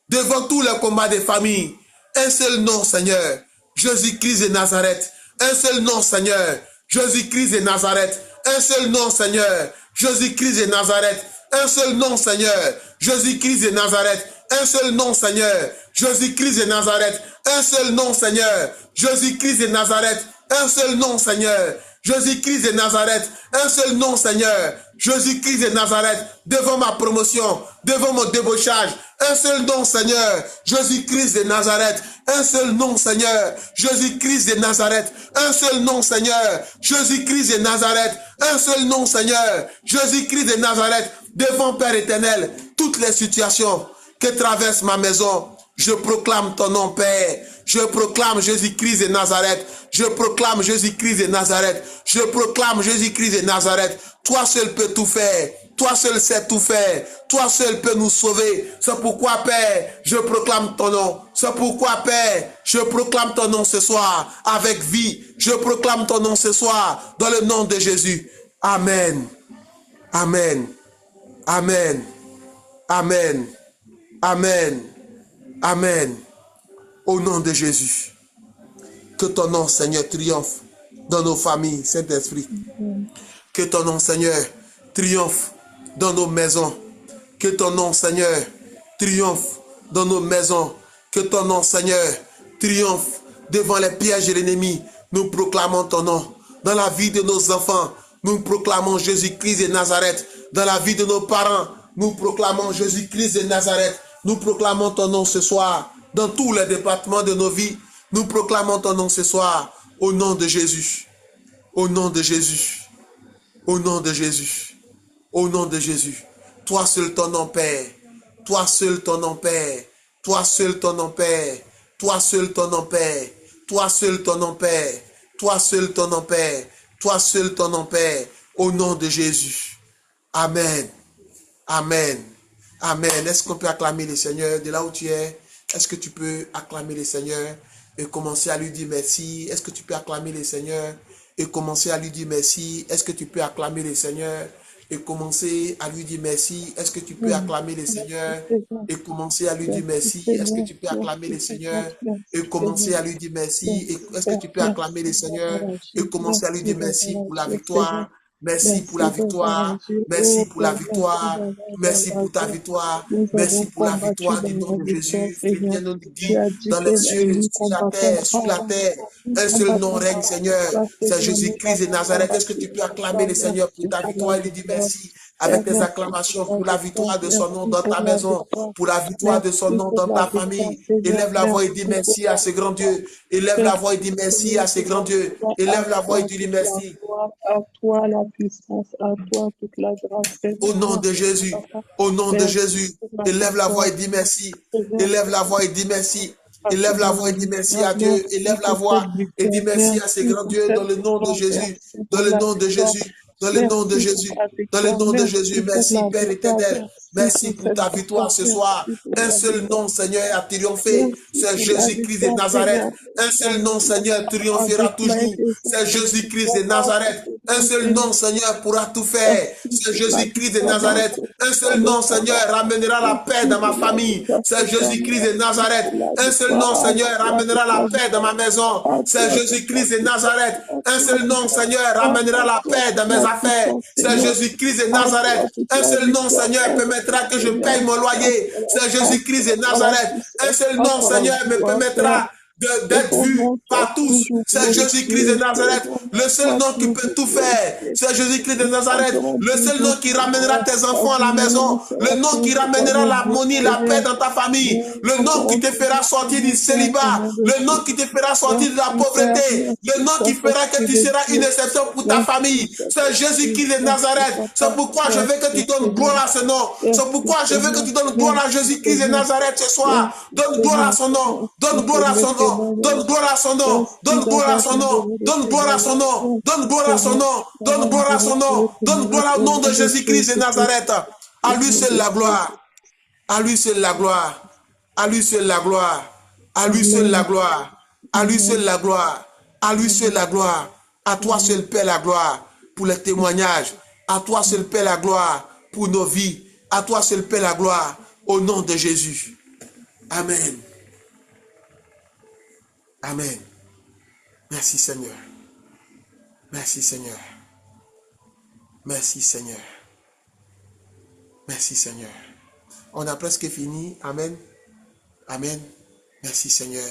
devant tous les combats des familles. Un seul nom, Seigneur, Jésus-Christ de Nazareth. Un seul nom, Seigneur, Jésus-Christ de Nazareth. Un seul nom, Seigneur, Jésus-Christ de Nazareth. Un seul nom, Seigneur, Jésus-Christ de Nazareth. Un seul nom, Seigneur, Jésus-Christ de Nazareth. Un seul nom, Seigneur, Jésus-Christ de Nazareth. Un seul nom, Seigneur, Jésus-Christ de Nazareth. Un seul nom, Seigneur, Jésus-Christ de Nazareth. Devant ma promotion, devant mon débauchage. Un seul nom, Seigneur, Jésus-Christ de Nazareth. Un seul nom, Seigneur, Jésus-Christ de Nazareth. Un seul nom, Seigneur, Jésus-Christ de Nazareth. Un seul nom, Seigneur, Jésus-Christ de Nazareth. Devant, Père éternel, toutes les situations que traverse ma maison, je proclame ton nom, Père. Je proclame Jésus-Christ de Nazareth. Je proclame Jésus-Christ de Nazareth. Je proclame Jésus-Christ de Nazareth. Toi seul peux tout faire. Toi seul sais tout faire. Toi seul peux nous sauver. C'est pourquoi, Père, je proclame ton nom. C'est pourquoi, Père, je proclame ton nom ce soir avec vie. Je proclame ton nom ce soir dans le nom de Jésus. Amen. Amen. Amen. Amen. Amen. Amen. Au nom de Jésus. Que ton nom, Seigneur, triomphe dans nos familles, Saint-Esprit. Que ton nom, Seigneur, triomphe dans nos maisons. Que ton nom, Seigneur, triomphe dans nos maisons. Que ton nom, Seigneur, triomphe devant les pièges de l'ennemi. Nous proclamons ton nom. Dans la vie de nos enfants, nous proclamons Jésus-Christ de Nazareth. Dans la vie de nos parents, nous proclamons Jésus-Christ de Nazareth. Nous proclamons ton nom ce soir. Dans tous les départements de nos vies, nous proclamons ton nom ce soir. Au nom de Jésus. Au nom de Jésus. Au nom de Jésus. Au nom de Jésus. Toi seul ton nom, Père. Toi seul ton nom, Père. Toi seul ton nom, Père. Toi seul ton nom, Père. Toi seul ton nom, Père. Toi seul ton nom, Père. Toi seul ton nom, Père. Au nom de Jésus. Amen. Amen. Amen. Est-ce qu'on peut acclamer le Seigneur de là où tu es? Est-ce que tu peux acclamer le Seigneur et commencer à lui dire merci? Est-ce que tu peux acclamer le Seigneur et commencer à lui dire merci? Est-ce que tu peux acclamer le Seigneur et commencer à lui dire merci? Est-ce que tu peux acclamer le Seigneur et commencer à lui dire merci? Est-ce que tu peux acclamer le Seigneur et commencer à lui dire merci? Est-ce que tu peux acclamer le Seigneur et commencer à lui dire merci pour la victoire? Merci pour la victoire. Merci pour la victoire. Merci pour ta victoire. Merci pour la victoire du nom de Jésus. Philippiens nous dit dans les cieux, sur la terre, un seul nom règne, Seigneur. C'est Jésus-Christ de Nazareth. Est-ce que tu peux acclamer le Seigneur pour ta victoire et lui dire merci avec tes acclamations pour la victoire de son nom dans ta maison, pour la victoire de son nom dans ta famille? Élève la voix et dis merci à ce grand Dieu. Élève la voix et dis merci à ce grand Dieu. Élève la voix et dis merci. À toi la puissance, à toi toute la grâce. Au nom de Jésus, au nom de Jésus, élève la voix et dis merci. Élève la voix et dis merci. Élève la voix et dis merci à Dieu. Élève la voix et dis merci à ce grand Dieu dans le nom de Jésus. Dans le nom de Jésus. Dans le nom de Jésus. Dans le nom de Jésus. Merci Père éternel. Merci pour ta victoire ce soir. Un seul nom, Seigneur, a triomphé. C'est Jésus-Christ de Nazareth. Un seul nom, Seigneur, triomphera toujours. C'est Jésus-Christ de Nazareth. Un seul nom, Seigneur, pourra tout faire. C'est Jésus-Christ de Nazareth. Un seul nom, Seigneur, ramènera la paix dans ma famille. C'est Jésus-Christ de Nazareth. Un seul nom, Seigneur, ramènera la paix dans ma maison. C'est Jésus-Christ de Nazareth. Un seul nom, Seigneur, ramènera la paix dans mes affaires. C'est Jésus-Christ de Nazareth. Un seul nom, Seigneur, permettra que je paye mon loyer. C'est Jésus-Christ de Nazareth. Un seul nom, Seigneur, me permettra d'être vu par tous. C'est Jésus-Christ de Nazareth, le seul nom qui peut tout faire. C'est Jésus-Christ de Nazareth, le seul nom qui ramènera tes enfants à la maison, le nom qui ramènera l'harmonie, la paix dans ta famille, le nom qui te fera sortir du célibat, le nom qui te fera sortir de la pauvreté, le nom qui fera que tu seras une exception pour ta famille. C'est Jésus-Christ de Nazareth. C'est pourquoi je veux que tu donnes gloire à ce nom. C'est pourquoi je veux que tu donnes gloire à Jésus-Christ de Nazareth ce soir. Donne gloire à son nom. Donne gloire à son nom. Donne gloire à son nom, donne gloire à son nom, donne gloire à son nom, donne gloire à son nom, donne gloire à son nom, donne gloire au nom de Jésus-Christ de Nazareth. À lui seul la gloire, à lui seul la gloire, à lui seul la gloire, à lui seul la gloire, à lui seul la gloire, à lui seul la gloire, à toi seul Père la gloire pour les témoignages, à toi seul Père la gloire pour nos vies, à toi seul Père la gloire au nom de Jésus. Amen. Amen. Merci Seigneur. Merci Seigneur. Merci Seigneur. Merci Seigneur. On a presque fini. Amen. Amen. Merci Seigneur.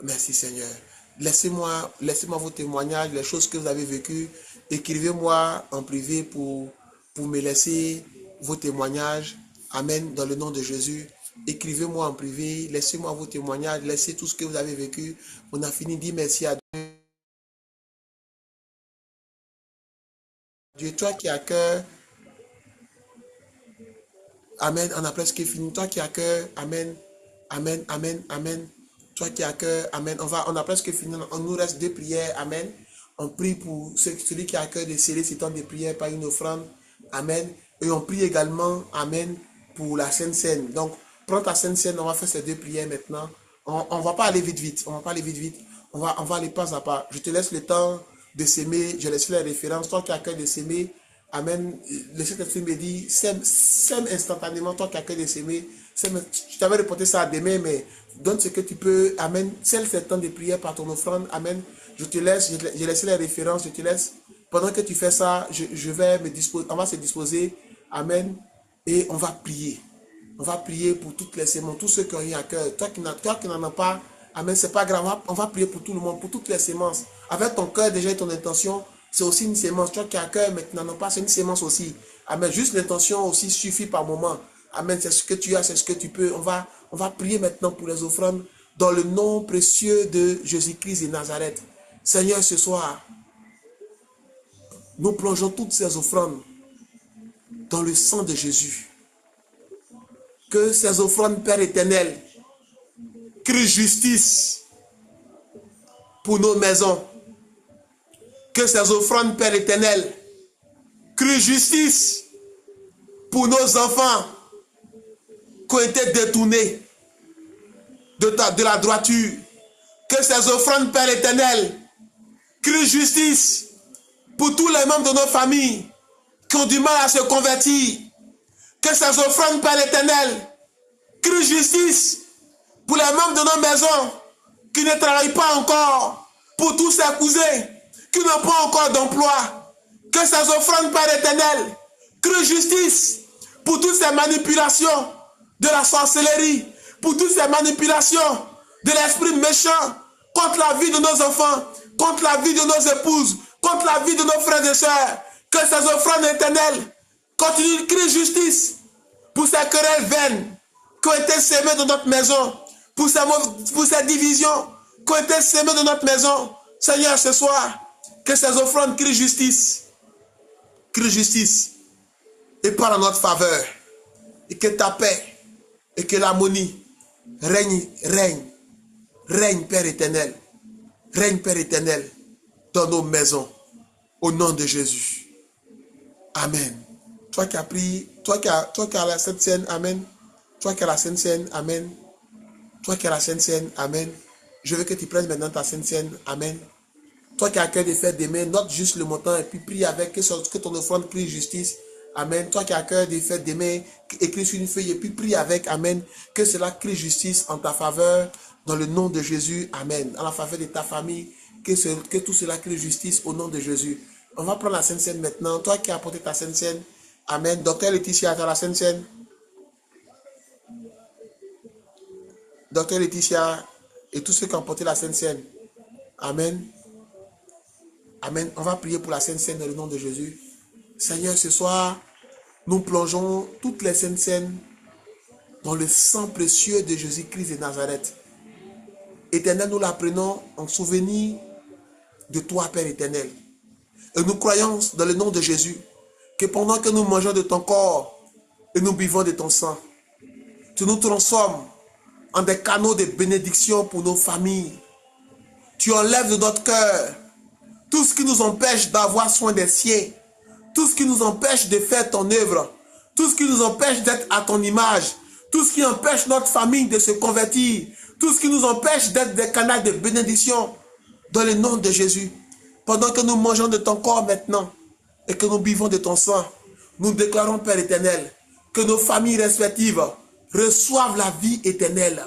Merci Seigneur. Laissez-moi vos témoignages, les choses que vous avez vécues. Écrivez-moi en privé pour me laisser vos témoignages. Amen. Dans le nom de Jésus. Écrivez-moi en privé, laissez-moi vos témoignages, laissez tout ce que vous avez vécu. On a fini, dis merci à Dieu. Toi qui as cœur, amen, on a presque fini. Toi qui as cœur, amen, amen, amen, amen. Toi qui as cœur, amen. On a presque fini, on nous reste 2 prières, amen. On prie pour celui qui a cœur de sceller ce temps de prière par une offrande, amen. Et on prie également, amen, pour la Sainte Seine. Donc, prends ta Sainte Seine, on va faire ces deux prières maintenant. On ne va pas aller vite. On va pas aller vite. On va aller pas à pas. Je te laisse le temps de s'aimer. Je laisse les références. Toi qui as cœur de s'aimer, amen. Le Saint-Esprit me dit, sème instantanément. Toi qui as cœur de s'aimer, je t'avais reporté ça demain, mais donne ce que tu peux. Amen. C'est le temps de prière par ton offrande. Amen. Je te laisse, j'ai laissé les références. Je te laisse. Pendant que tu fais ça, je vais me disposer. On va se disposer. Amen. Et on va prier. On va prier pour toutes les sémences, tous ceux qui ont eu à cœur. Toi qui n'en as pas, amen, c'est pas grave. On va prier pour tout le monde, pour toutes les sémences. Avec ton cœur déjà et ton intention, c'est aussi une sémence. Toi qui as à cœur, mais qui n'en as pas, c'est une sémence aussi. Amen. Juste l'intention aussi suffit par moment. Amen. C'est ce que tu as, c'est ce que tu peux. On va prier maintenant pour les offrandes dans le nom précieux de Jésus-Christ de Nazareth. Seigneur, ce soir, nous plongeons toutes ces offrandes dans le sang de Jésus. Que ces offrandes, Père éternel, crient justice pour nos maisons. Que ces offrandes, Père éternel, crient justice pour nos enfants qui ont été détournés de la droiture. Que ces offrandes, Père éternel, crient justice pour tous les membres de nos familles qui ont du mal à se convertir. Que ces offrandes, Père éternel, crient justice pour les membres de nos maisons qui ne travaillent pas encore, pour tous ces cousins qui n'ont pas encore d'emploi. Que ces offrandes, Père éternel, crient justice pour toutes ces manipulations de la sorcellerie, pour toutes ces manipulations de l'esprit méchant contre la vie de nos enfants, contre la vie de nos épouses, contre la vie de nos frères et sœurs. Que ces offrandes éternelles continuent de crier justice pour ces querelles vaines qui ont été sémées dans notre maison, pour ces divisions qui ont été sémées dans notre maison. Seigneur, ce soir, que ces offrandes crient justice, et parlent en notre faveur, et que ta paix, et que l'harmonie règne, Père éternel, dans nos maisons, au nom de Jésus. Amen. Toi qui as pris, toi qui as la Sainte Seine, amen. Toi qui as la Sainte Seine, amen. Toi qui as la Sainte Seine, amen. Je veux que tu prennes maintenant ta Sainte Seine, amen. Toi qui as à cœur de faire demain, note juste le montant et puis prie avec que ton offrande crie justice. Amen. Toi qui as à cœur de faire demain, écris sur une feuille et puis prie avec, amen. Que cela crie justice en ta faveur, dans le nom de Jésus, amen. En la faveur de ta famille, que tout cela crie justice au nom de Jésus. On va prendre la Sainte Seine maintenant. Toi qui as apporté ta Sainte Seine, amen. Docteur Laetitia, tu as la Sainte Seine. Docteur Laetitia et tous ceux qui ont apporté la Sainte Seine. Amen. Amen. On va prier pour la Sainte Seine dans le nom de Jésus. Seigneur, ce soir, nous plongeons toutes les Saintes Seines dans le sang précieux de Jésus-Christ de Nazareth. Éternel, nous la prenons en souvenir de toi, Père éternel. Et nous croyons dans le nom de Jésus que pendant que nous mangeons de ton corps et nous buvons de ton sang, tu nous transformes en des canaux de bénédiction pour nos familles. Tu enlèves de notre cœur tout ce qui nous empêche d'avoir soin des siens, tout ce qui nous empêche de faire ton œuvre, tout ce qui nous empêche d'être à ton image, tout ce qui empêche notre famille de se convertir, tout ce qui nous empêche d'être des canaux de bénédiction, dans le nom de Jésus. Pendant que nous mangeons de ton corps maintenant et que nous buvons de ton sang, nous déclarons, Père éternel, que nos familles respectives reçoivent la vie éternelle,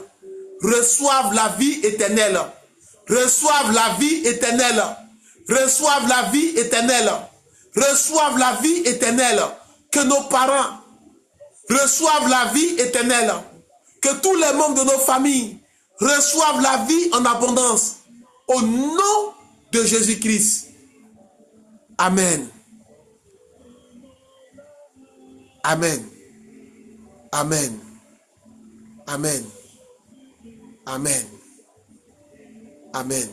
reçoivent la vie éternelle, reçoivent la vie éternelle, reçoivent la vie éternelle, reçoivent la vie éternelle, que nos parents reçoivent la vie éternelle, que tous les membres de nos familles reçoivent la vie en abondance, au nom de Jésus-Christ. Amen. Amen. Amen. Amen. Amen. Amen.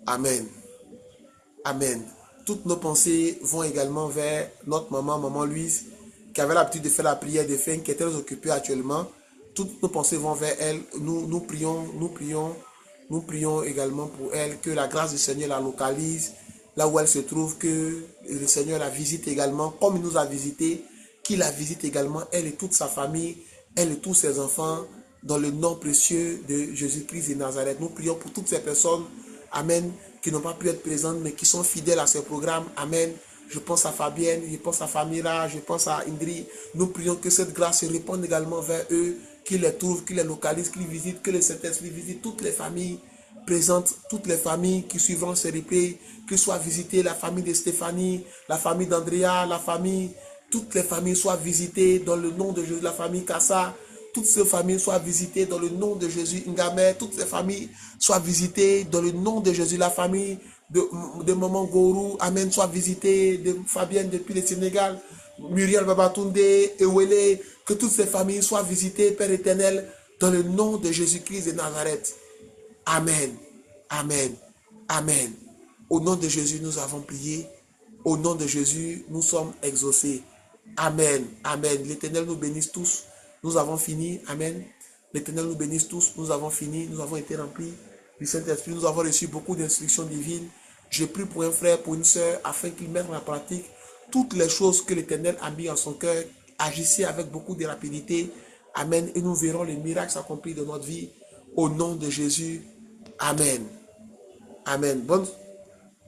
Amen. Amen. Toutes nos pensées vont également vers notre maman Louise, qui avait l'habitude de faire la prière de fin, qui est très occupée actuellement. Toutes nos pensées vont vers elle. Nous prions également pour elle, que la grâce du Seigneur la localise, là où elle se trouve, que le Seigneur la visite également, comme il nous a visité, qu'il la visite également, elle et toute sa famille, elle et tous ses enfants, dans le nom précieux de Jésus-Christ de Nazareth. Nous prions pour toutes ces personnes, amen, qui n'ont pas pu être présentes, mais qui sont fidèles à ce programme, amen. Je pense à Fabienne, je pense à Famira, je pense à Indri. Nous prions que cette grâce se répande également vers eux, qu'ils les trouvent, qu'ils les localisent, qu'ils visitent, que le Saint-Esprit visite toutes les familles présentes, toutes les familles qui suivront ce replay, qu'ils soient visitées, la famille de Stéphanie, la famille d'Andrea, la famille, toutes les familles soient visitées dans le nom de Jésus, la famille Kassa, toutes ces familles soient visitées dans le nom de Jésus, Ngame, toutes ces familles soient visitées dans le nom de Jésus, la famille de Maman Gourou, Amen, soit visitée, de Fabienne depuis le Sénégal, Muriel Babatunde, Ewele, que toutes ces familles soient visitées, Père éternel, dans le nom de Jésus-Christ de Nazareth. Amen, Amen, Amen. Au nom de Jésus, nous avons prié. Au nom de Jésus, nous sommes exaucés. Amen, Amen. L'Éternel nous bénisse tous. Nous avons fini. Amen. L'Éternel nous bénisse tous. Nous avons fini. Nous avons été remplis du Saint-Esprit. Nous avons reçu beaucoup d'instructions divines. J'ai pris pour un frère, pour une sœur, afin qu'ils mettent en pratique toutes les choses que l'Éternel a mis en son cœur. Agissez avec beaucoup de rapidité. Amen. Et nous verrons les miracles s'accomplir de notre vie. Au nom de Jésus. Amen. Amen.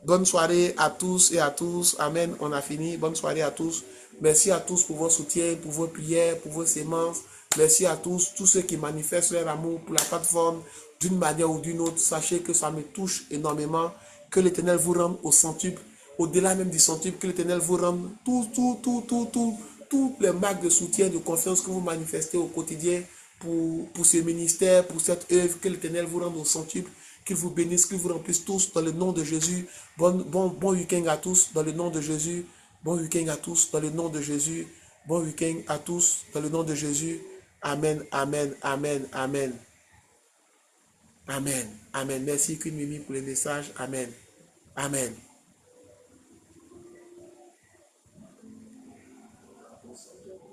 Bonne soirée à tous et à tous. Amen. On a fini. Bonne soirée à tous. Merci à tous pour vos soutiens, pour vos prières, pour vos sémences. Merci à tous ceux qui manifestent leur amour pour la plateforme d'une manière ou d'une autre. Sachez que ça me touche énormément. Que l'Éternel vous rende au centuple, au-delà même du centuple, que l'Éternel vous rende toutes les marques de soutien, de confiance que vous manifestez au quotidien pour ce ministère, pour cette œuvre. Que l'Éternel vous rende au centuple. Qu'il vous bénisse, qu'il vous remplisse tous dans le nom de Jésus. Bon week-end à tous dans le nom de Jésus. Bon week-end à tous dans le nom de Jésus. Bon week-end à tous dans le nom de Jésus. Amen, amen, amen, amen. Amen, amen. Merci Queen Mimi pour les messages. Amen, amen.